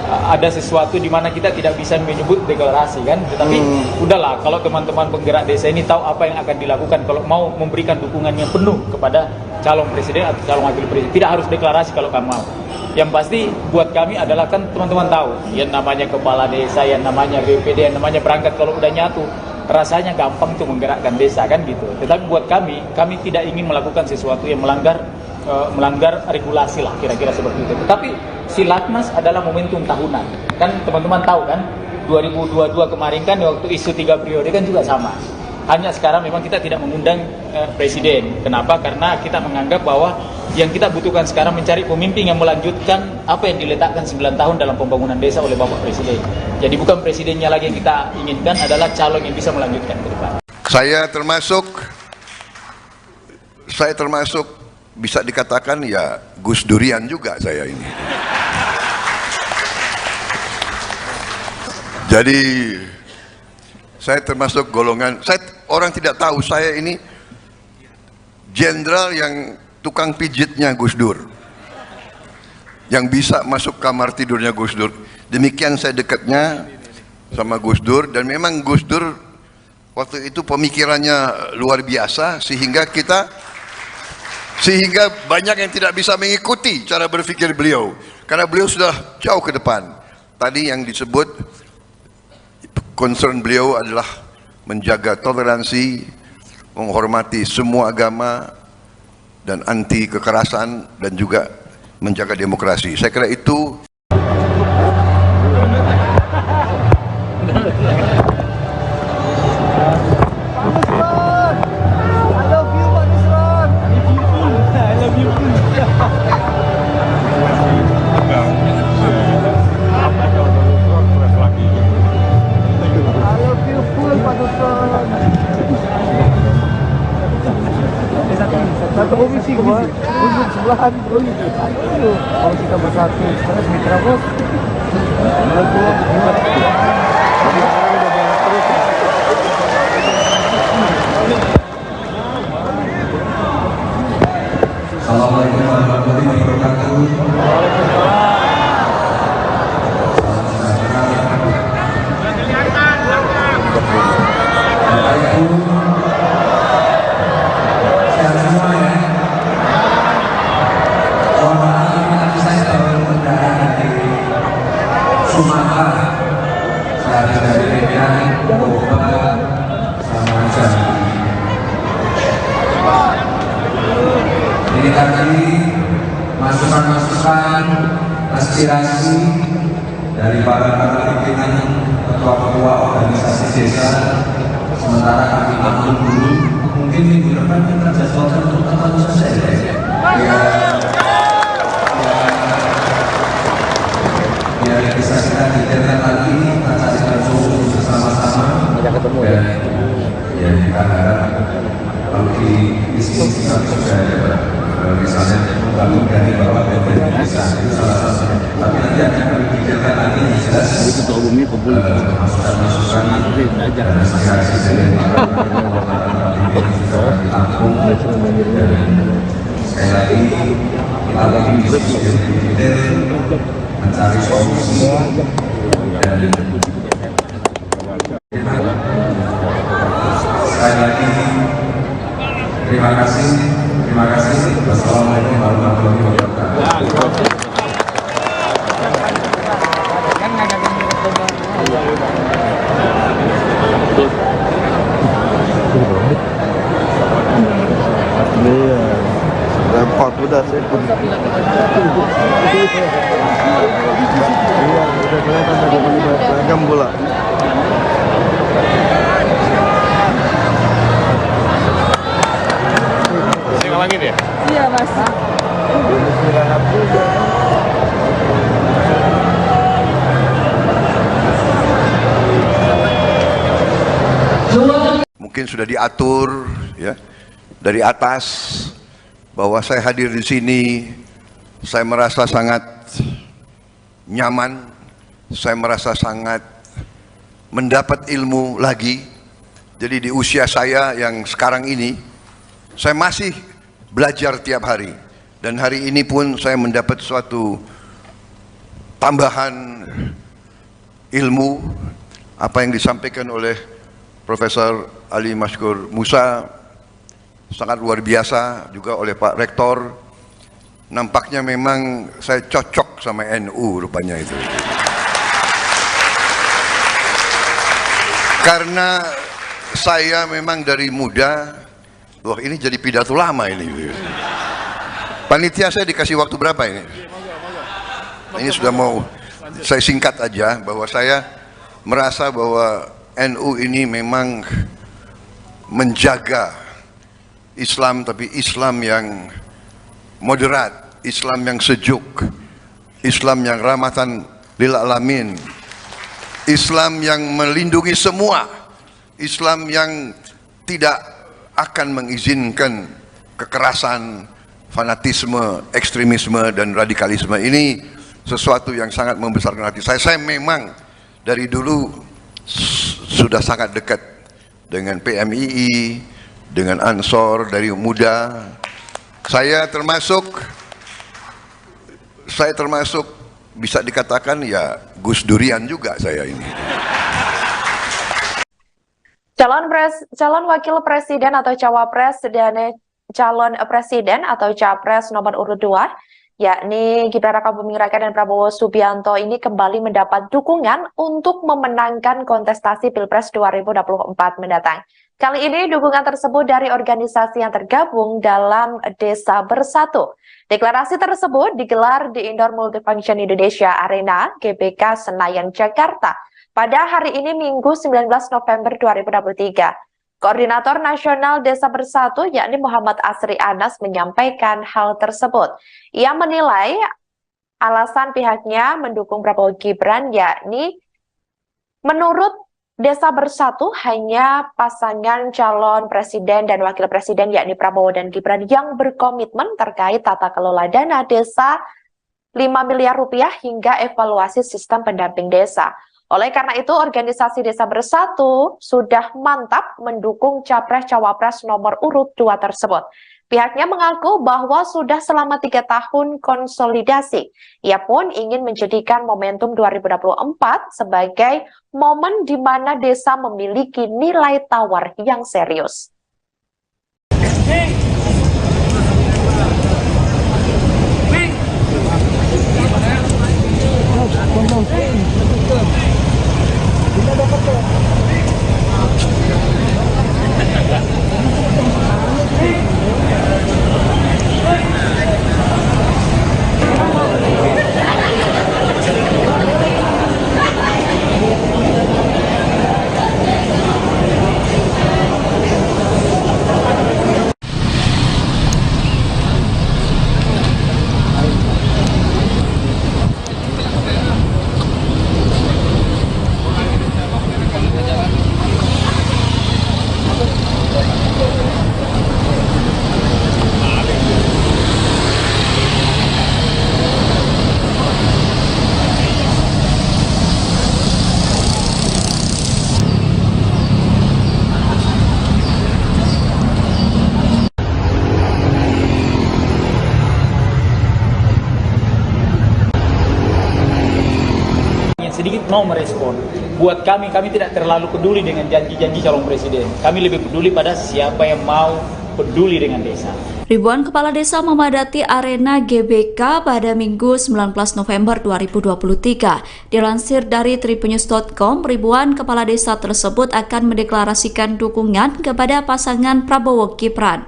[SPEAKER 5] Ada sesuatu di mana kita tidak bisa menyebut deklarasi kan, tetapi udahlah, kalau teman-teman penggerak desa ini tahu apa yang akan dilakukan kalau mau memberikan dukungan yang penuh kepada calon presiden atau calon wakil presiden, tidak harus deklarasi kalau kamu mau. Yang pasti buat kami adalah kan teman-teman tahu, yang namanya kepala desa, yang namanya BPD, yang namanya perangkat, kalau udah nyatu rasanya gampang tuh menggerakkan desa kan gitu. Tetapi buat kami tidak ingin melakukan sesuatu yang melanggar regulasi lah, kira-kira seperti itu. Tetapi Silaknas adalah momentum tahunan. Kan teman-teman tahu kan, 2022 kemarin kan waktu isu 3 periode kan juga sama. Hanya sekarang memang kita tidak mengundang presiden. Kenapa? Karena kita menganggap bahwa yang kita butuhkan sekarang mencari pemimpin yang melanjutkan apa yang diletakkan 9 tahun dalam pembangunan desa oleh Bapak Presiden. Jadi bukan presidennya lagi yang kita inginkan, adalah calon yang bisa melanjutkan ke depan.
[SPEAKER 1] Saya termasuk bisa dikatakan ya Gus Durian juga saya ini. Jadi saya termasuk golongan, orang tidak tahu saya ini jenderal yang tukang pijitnya Gus Dur, yang bisa masuk kamar tidurnya Gus Dur. Demikian saya dekatnya sama Gus Dur, dan memang Gus Dur waktu itu pemikirannya luar biasa sehingga banyak yang tidak bisa mengikuti cara berpikir beliau karena beliau sudah jauh ke depan. Tadi yang disebut concern beliau adalah menjaga toleransi, menghormati semua agama, dan anti kekerasan, dan juga menjaga demokrasi. Saya kira itu.
[SPEAKER 7] Satu komisi sebelahan. Kalau kita bersatu, sekarang mitra bos.
[SPEAKER 3] Assalamualaikum warahmatullahi wabarakatuh. Sumatera, saya dari Medan, Toba, sama Jambi. Ini tadi masukan-masukan aspirasi dari para pimpinan ketua-ketua organisasi desa. Sementara kami maklum dulu, mungkin minggu depan kita jadwalkan untuk tatap muka saja. Biar bisa kita detailkan lagi, kita carikan solusi bersama-sama. Dan ya kita harap kalau di sini kita sudah dapat misalnya membangun dari bawah ke desa itu salah satunya. Tapi nanti akan kami pikirkan lagi yang jelas masukan-masukan dan aspirasi dari juga ditampung. Dan sekali lagi kita lagi diskusi lebih detail, mencari solusi dan sekali lagi terima kasih. Wassalamualaikum warahmatullahi wabarakatuh.
[SPEAKER 7] Repot udah saya pun. Iya, udah kelihatan ada beragam bola.
[SPEAKER 2] Lagi deh.
[SPEAKER 8] Iya mas.
[SPEAKER 1] Mungkin sudah diatur ya dari atas bahwa saya hadir di sini, saya merasa sangat nyaman, saya merasa sangat mendapat ilmu lagi. Jadi di usia saya yang sekarang ini, saya masih belajar tiap hari, dan hari ini pun saya mendapat suatu tambahan ilmu. Apa yang disampaikan oleh Profesor Ali Maskur Musa sangat luar biasa, juga oleh Pak Rektor. Nampaknya memang saya cocok sama NU rupanya itu, karena saya memang dari muda. Wah, ini jadi pidato lama ini. Panitia saya dikasih waktu berapa ini? Ini sudah mau saya singkat aja, bahwa saya merasa bahwa NU ini memang menjaga Islam, tapi Islam yang moderat, Islam yang sejuk, Islam yang rahmatan lil alamin, Islam yang melindungi semua, Islam yang tidak akan mengizinkan kekerasan, fanatisme, ekstremisme, dan radikalisme. Ini sesuatu yang sangat membesarkan hati saya. Saya memang dari dulu sudah sangat dekat dengan PMII, dengan Ansor dari muda. Saya termasuk bisa dikatakan ya Gus Durian juga saya ini.
[SPEAKER 4] Calon wakil presiden atau cawapres dan calon presiden atau capres nomor urut 2, yakni Gibran Rakabuming Raka dan Prabowo Subianto ini kembali mendapat dukungan untuk memenangkan kontestasi Pilpres 2024 mendatang. Kali ini dukungan tersebut dari organisasi yang tergabung dalam Desa Bersatu. Deklarasi tersebut digelar di Indoor Multifunction Indonesia Arena, GBK Senayan, Jakarta, pada hari ini Minggu 19 November 2023. Koordinator Nasional Desa Bersatu yakni Muhammad Asri Anas menyampaikan hal tersebut. Ia menilai alasan pihaknya mendukung Prabowo Gibran yakni menurut Desa Bersatu hanya pasangan calon presiden dan wakil presiden yakni Prabowo dan Gibran yang berkomitmen terkait tata kelola dana desa 5 miliar rupiah hingga evaluasi sistem pendamping desa. Oleh karena itu, organisasi Desa Bersatu sudah mantap mendukung capres-cawapres nomor urut 2 tersebut. Pihaknya mengaku bahwa sudah selama 3 tahun konsolidasi. Ia pun ingin menjadikan momentum 2024 sebagai momen di mana desa memiliki nilai tawar yang serius.
[SPEAKER 5] sedikit mau merespon. Buat kami tidak terlalu peduli dengan janji-janji calon presiden. Kami lebih peduli pada siapa yang mau peduli dengan desa.
[SPEAKER 6] Ribuan kepala desa memadati arena GBK pada Minggu 19 November 2023. Dilansir dari tripunnews.com, ribuan kepala desa tersebut akan mendeklarasikan dukungan kepada pasangan Prabowo Gibran.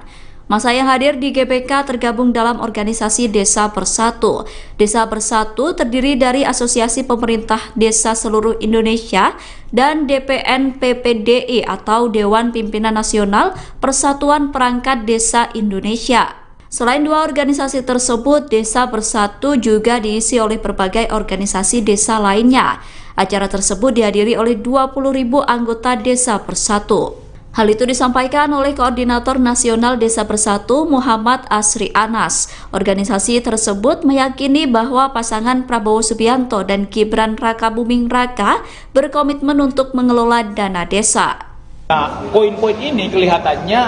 [SPEAKER 6] Masa yang hadir di GBK tergabung dalam organisasi Desa Bersatu. Desa Bersatu terdiri dari Asosiasi Pemerintah Desa Seluruh Indonesia dan DPN PPDI atau Dewan Pimpinan Nasional Persatuan Perangkat Desa Indonesia. Selain dua organisasi tersebut, Desa Bersatu juga diisi oleh berbagai organisasi desa lainnya. Acara tersebut dihadiri oleh 20.000 anggota Desa Bersatu. Hal itu disampaikan oleh Koordinator Nasional Desa Bersatu Muhammad Asri Anas. Organisasi tersebut meyakini bahwa pasangan Prabowo Subianto dan Gibran Rakabuming Raka berkomitmen untuk mengelola dana desa.
[SPEAKER 5] Nah, poin-poin ini kelihatannya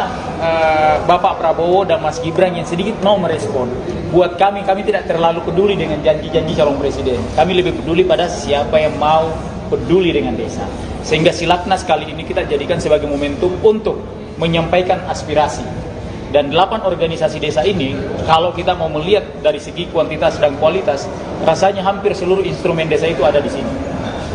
[SPEAKER 5] Bapak Prabowo dan Mas Gibran yang sedikit mau merespon. Buat kami tidak terlalu peduli dengan janji-janji calon presiden. Kami lebih peduli pada siapa yang mau peduli dengan desa. Sehingga Silaknas kali ini kita jadikan sebagai momentum untuk menyampaikan aspirasi. Dan 8 organisasi desa ini, kalau kita mau melihat dari segi kuantitas dan kualitas, rasanya hampir seluruh instrumen desa itu ada di sini.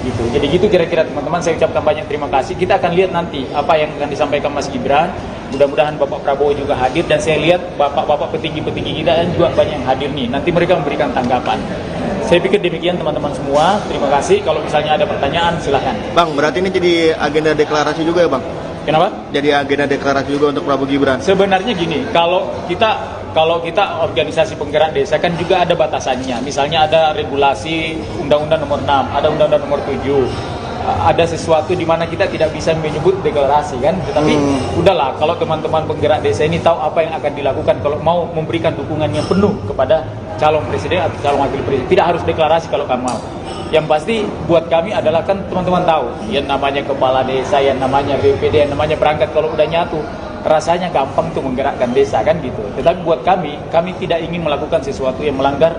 [SPEAKER 5] Gitu. Jadi gitu kira-kira teman-teman, saya ucapkan banyak terima kasih. Kita akan lihat nanti apa yang akan disampaikan Mas Gibran. Mudah-mudahan Bapak Prabowo juga hadir, dan saya lihat bapak-bapak petinggi-petinggi kita dan juga banyak yang hadir nih. Nanti mereka memberikan tanggapan. Saya pikir demikian teman-teman semua. Terima kasih. Kalau misalnya ada pertanyaan silahkan.
[SPEAKER 2] Bang, berarti ini jadi agenda deklarasi juga ya Bang?
[SPEAKER 5] Kenapa?
[SPEAKER 2] Jadi agenda deklarasi juga untuk Prabowo Gibran?
[SPEAKER 5] Sebenarnya gini, kalau kita organisasi penggerak desa kan juga ada batasannya. Misalnya ada regulasi Undang-Undang Nomor 6, ada Undang-Undang Nomor 7. Ada sesuatu di mana kita tidak bisa menyebut deklarasi kan, tetapi udahlah, kalau teman-teman penggerak desa ini tahu apa yang akan dilakukan kalau mau memberikan dukungan yang penuh kepada calon presiden atau calon wakil presiden, tidak harus deklarasi kalau kamu mau. Yang pasti buat kami adalah kan teman-teman tahu, yang namanya kepala desa, yang namanya BPD, yang namanya perangkat, kalau udah nyatu rasanya gampang tuh menggerakkan desa kan gitu. Tetapi buat kami tidak ingin melakukan sesuatu yang melanggar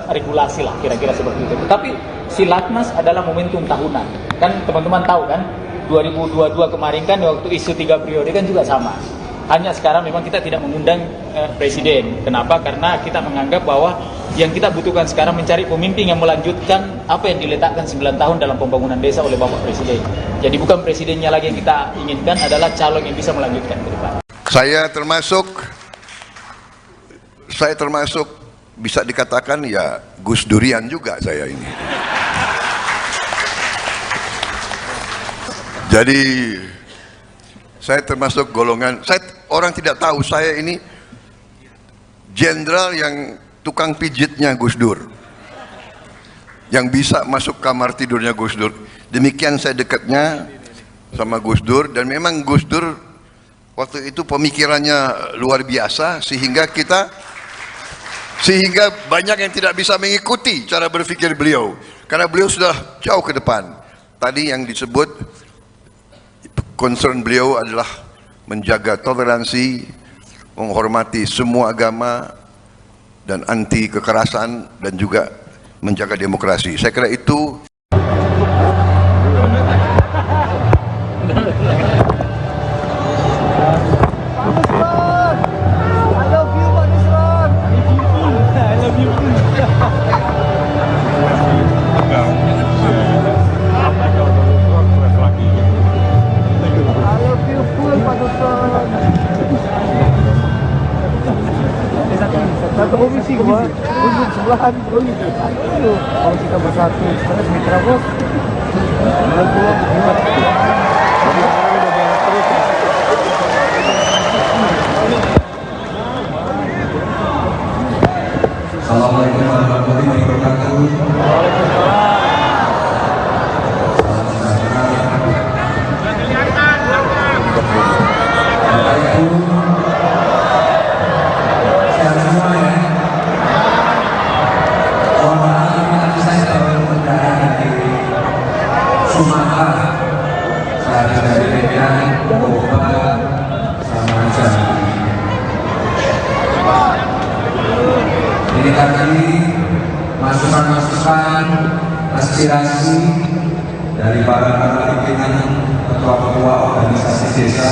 [SPEAKER 5] regulasi lah, kira-kira seperti itu. Tetapi Silaknas adalah momentum tahunan. Kan teman-teman tahu kan, 2022 kemarin kan waktu isu 3 periode kan juga sama. Hanya sekarang memang kita tidak mengundang presiden. Kenapa? Karena kita menganggap bahwa yang kita butuhkan sekarang mencari pemimpin yang melanjutkan apa yang diletakkan 9 tahun dalam pembangunan desa oleh Bapak Presiden. Jadi bukan presidennya lagi yang kita inginkan, adalah calon yang bisa melanjutkan ke depan.
[SPEAKER 1] Saya termasuk bisa dikatakan ya Gus Durian juga saya ini. Jadi saya termasuk golongan, orang tidak tahu saya ini jenderal yang tukang pijitnya Gus Dur, yang bisa masuk kamar tidurnya Gus Dur. Demikian saya dekatnya sama Gus Dur, dan memang Gus Dur waktu itu pemikirannya luar biasa sehingga banyak yang tidak bisa mengikuti cara berpikir beliau karena beliau sudah jauh ke depan. Tadi yang disebut concern beliau adalah menjaga toleransi, menghormati semua agama, dan anti kekerasan, dan juga menjaga demokrasi. Saya kira itu.
[SPEAKER 7] Satu komisi gua, untuk sebelahan kalau kita bersatu, sebenarnya mitra bos.
[SPEAKER 3] Assalamualaikum warahmatullahi wabarakatuh. Sumatera, saya dari Medan, Toba, sama Jambi. Ini tadi masukan-masukan aspirasi dari para pimpinan ketua-ketua organisasi desa.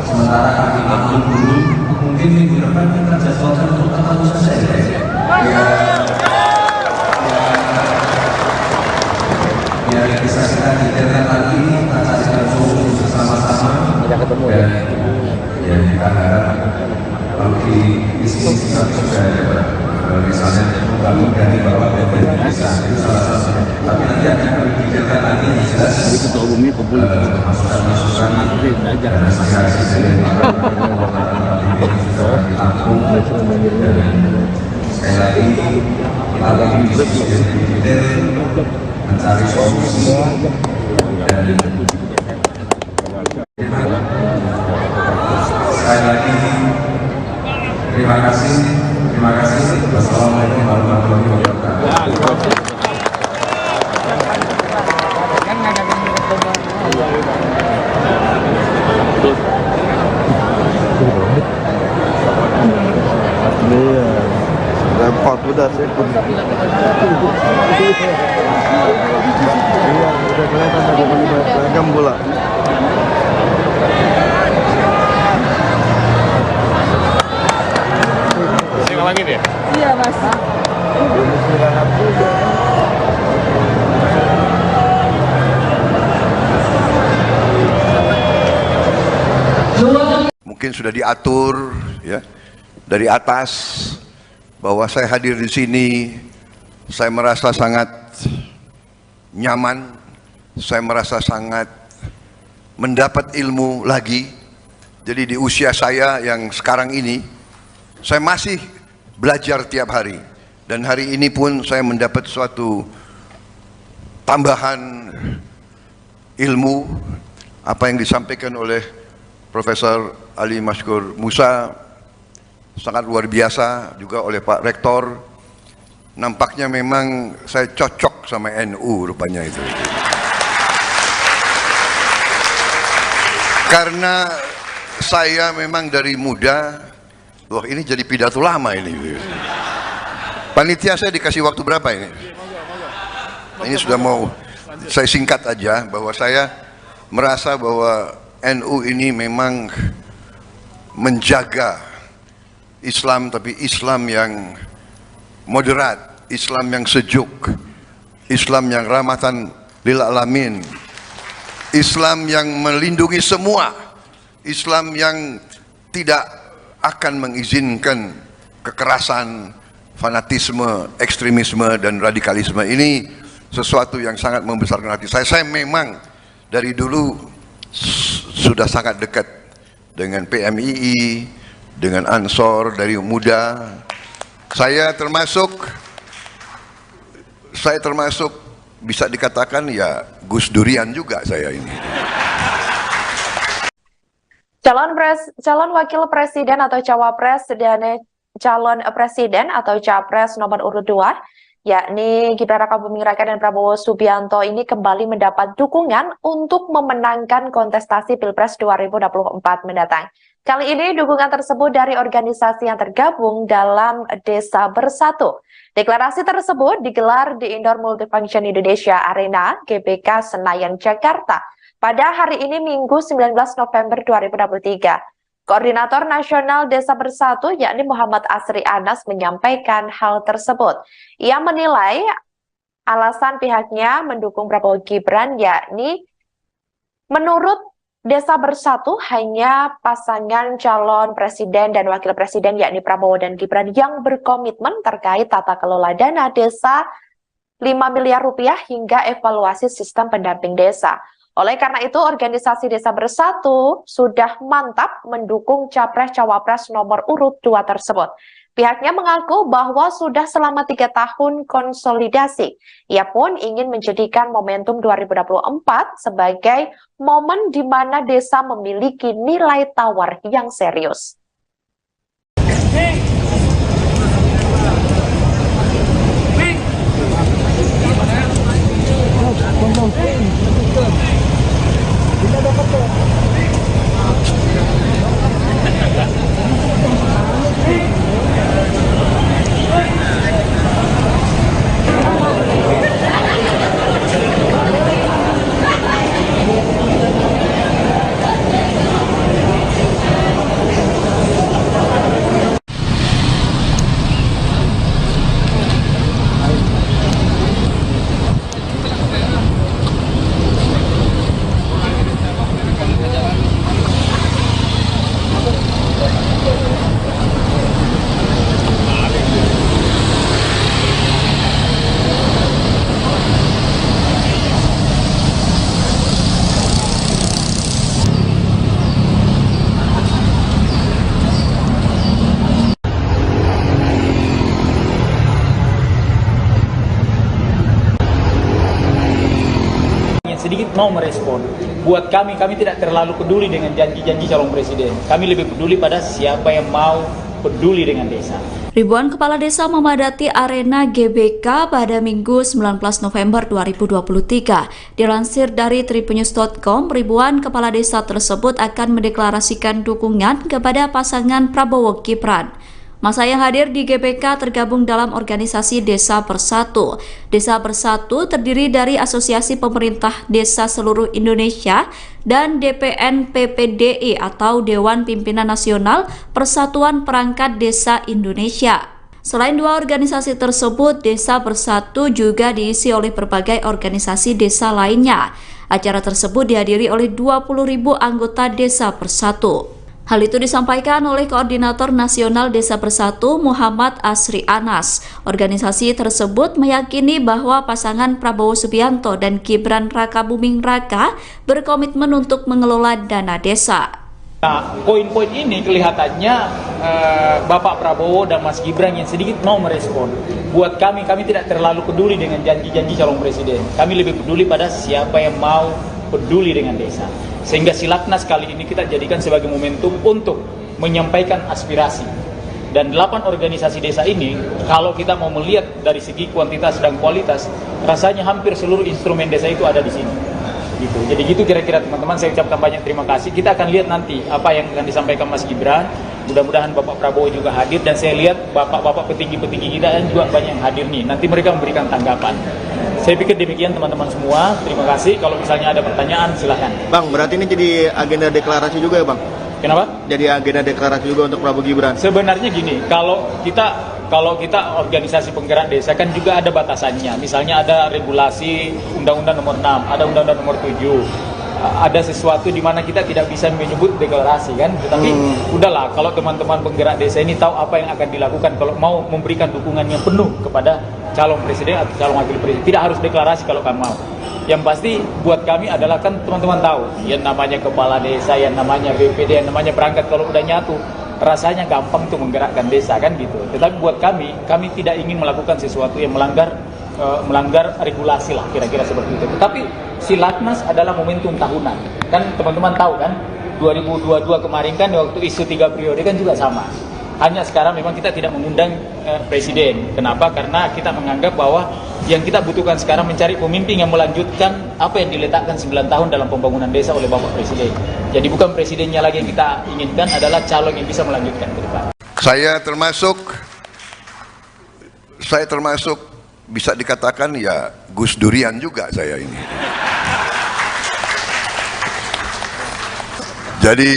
[SPEAKER 3] Sementara kami maklum dulu, mungkin minggu depan kita jadwalkan untuk ketemu saja ya. Biar bisa kita detailkan lagi, kita carikan solusi bersama-sama. Dan ya kita harap kalau di sini kita juga dapat misalnya membangun dari bawah dan desa itu salah satunya. Tapi nanti akan kami detailkan lagi yang jelas masukan-masukan dan aspirasi dari para ditampung dan sekali lagi kita lagi diskusi detail mencari solusi dan sekali lagi terima kasih. Wassalamualaikum warahmatullahi wabarakatuh.
[SPEAKER 7] Lempar udah sekund. Iya, udah kelihatan ada beragam bola.
[SPEAKER 2] Lagi deh.
[SPEAKER 8] Iya, Mas.
[SPEAKER 1] Mungkin sudah diatur ya dari atas bahwa saya hadir di sini, saya merasa sangat nyaman, saya merasa sangat mendapat ilmu lagi. Jadi di usia saya yang sekarang ini, saya masih belajar tiap hari, dan hari ini pun saya mendapat suatu tambahan ilmu apa yang disampaikan oleh Profesor Ali Mashkur Musa, sangat luar biasa, juga oleh Pak Rektor. Nampaknya memang saya cocok sama NU rupanya itu. Karena saya memang dari muda, wah ini jadi pidato lama ini. Panitia saya dikasih waktu berapa ini? Ini sudah mau saya singkat aja bahwa saya merasa bahwa NU ini memang menjaga Islam, tapi Islam yang moderat, Islam yang sejuk, Islam yang rahmatan lil alamin, Islam yang melindungi semua, Islam yang tidak akan mengizinkan kekerasan, fanatisme, ekstremisme, dan radikalisme. Ini sesuatu yang sangat membesarkan hati saya. Saya memang dari dulu sudah sangat dekat dengan PMII, dengan Ansor dari muda. Saya termasuk bisa dikatakan ya Gus Durian juga saya ini.
[SPEAKER 4] Calon wakil presiden atau cawapres dan calon presiden atau capres nomor urut 2, yakni Gibran Rakabuming Raka dan Prabowo Subianto ini kembali mendapat dukungan untuk memenangkan kontestasi Pilpres 2024 mendatang. Kali ini dukungan tersebut dari organisasi yang tergabung dalam Desa Bersatu. Deklarasi tersebut digelar di Indoor Multifunction Indonesia Arena GBK Senayan, Jakarta pada hari ini Minggu 19 November 2023. Koordinator Nasional Desa Bersatu yakni Muhammad Asri Anas menyampaikan hal tersebut. Ia menilai alasan pihaknya mendukung Prabowo Gibran yakni menurut Desa Bersatu hanya pasangan calon presiden dan wakil presiden yakni Prabowo dan Gibran yang berkomitmen terkait tata kelola dana desa 5 miliar rupiah hingga evaluasi sistem pendamping desa. Oleh karena itu, organisasi Desa Bersatu sudah mantap mendukung capres-cawapres nomor urut 2 tersebut. Pihaknya mengaku bahwa sudah selama 3 tahun konsolidasi. Ia pun ingin menjadikan momentum 2024 sebagai momen di mana desa memiliki nilai tawar yang serius.
[SPEAKER 5] sedikit mau merespon. Buat kami tidak terlalu peduli dengan janji-janji calon presiden. Kami lebih peduli pada siapa yang mau peduli dengan desa.
[SPEAKER 6] Ribuan kepala desa memadati arena GBK pada Minggu 19 November 2023. Dilansir dari tribunnews.com, ribuan kepala desa tersebut akan mendeklarasikan dukungan kepada pasangan Prabowo Gibran. Masa yang hadir di GBK tergabung dalam organisasi Desa Bersatu. Desa Bersatu terdiri dari Asosiasi Pemerintah Desa Seluruh Indonesia dan DPN PPDI atau Dewan Pimpinan Nasional Persatuan Perangkat Desa Indonesia. Selain dua organisasi tersebut, Desa Bersatu juga diisi oleh berbagai organisasi desa lainnya. Acara tersebut dihadiri oleh 20.000 anggota Desa Bersatu. Hal itu disampaikan oleh Koordinator Nasional Desa Bersatu Muhammad Asri Anas. Organisasi tersebut meyakini bahwa pasangan Prabowo Subianto dan Gibran Rakabuming Raka berkomitmen untuk mengelola dana desa.
[SPEAKER 5] Nah, poin-poin ini kelihatannya Bapak Prabowo dan Mas Gibran yang sedikit mau merespon. Buat kami tidak terlalu peduli dengan janji-janji calon presiden. Kami lebih peduli pada siapa yang mau peduli dengan desa. Sehingga Silaknas kali ini kita jadikan sebagai momentum untuk menyampaikan aspirasi. Dan 8 organisasi desa ini, kalau kita mau melihat dari segi kuantitas dan kualitas, rasanya hampir seluruh instrumen desa itu ada di sini. Gitu. Jadi gitu kira-kira teman-teman, saya ucapkan banyak terima kasih. Kita akan lihat nanti apa yang akan disampaikan Mas Gibran. Mudah-mudahan Bapak Prabowo juga hadir, dan saya lihat bapak-bapak petinggi-petinggi kita juga banyak yang hadir nih. Nanti mereka memberikan tanggapan. Saya pikir demikian teman-teman semua. Terima kasih. Kalau misalnya ada pertanyaan silahkan.
[SPEAKER 2] Bang, berarti ini jadi agenda deklarasi juga ya Bang?
[SPEAKER 5] Kenapa?
[SPEAKER 2] Jadi agenda deklarasi juga untuk Prabowo Gibran.
[SPEAKER 5] Sebenarnya gini, kalau kita organisasi penggerak desa kan juga ada batasannya. Misalnya ada regulasi Undang-Undang Nomor 6, ada Undang-Undang Nomor 7. Ada sesuatu di mana kita tidak bisa menyebut deklarasi kan. Tetapi udahlah, kalau teman-teman penggerak desa ini tahu apa yang akan dilakukan kalau mau memberikan dukungan yang penuh kepada calon presiden atau calon wakil presiden. Tidak harus deklarasi kalau kamu mau. Yang pasti buat kami adalah kan teman-teman tahu, yang namanya kepala desa, yang namanya BPD, yang namanya perangkat, kalau udah nyatu rasanya gampang tuh menggerakkan desa kan gitu. Tetapi buat kami tidak ingin melakukan sesuatu yang melanggar regulasi lah, kira-kira seperti itu. Tetapi Silaknas adalah momentum tahunan. Kan teman-teman tahu kan, 2022 kemarin kan waktu isu 3 periode kan juga sama. Hanya sekarang memang kita tidak mengundang presiden. Kenapa? Karena kita menganggap bahwa yang kita butuhkan sekarang mencari pemimpin yang melanjutkan apa yang diletakkan 9 tahun dalam pembangunan desa oleh Bapak Presiden. Jadi bukan presidennya lagi yang kita inginkan, adalah calon yang bisa melanjutkan ke depan.
[SPEAKER 1] Saya termasuk bisa dikatakan ya Gus Durian juga saya ini. Jadi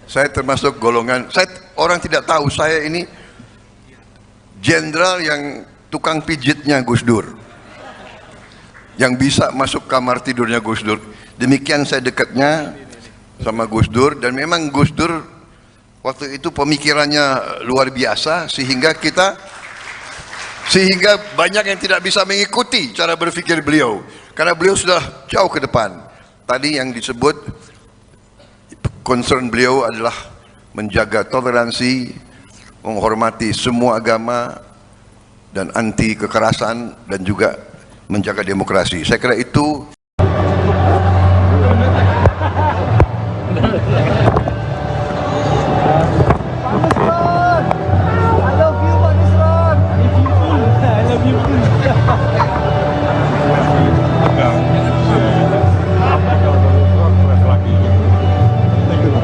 [SPEAKER 1] saya termasuk golongan, orang tidak tahu saya ini jenderal yang tukang pijitnya Gus Dur, yang bisa masuk kamar tidurnya Gus Dur. Demikian saya dekatnya sama Gus Dur, dan memang Gus Dur waktu itu pemikirannya luar biasa sehingga banyak yang tidak bisa mengikuti cara berpikir beliau karena beliau sudah jauh ke depan. Tadi yang disebut concern beliau adalah menjaga toleransi, menghormati semua agama, dan anti kekerasan, dan juga menjaga demokrasi. Saya kira itu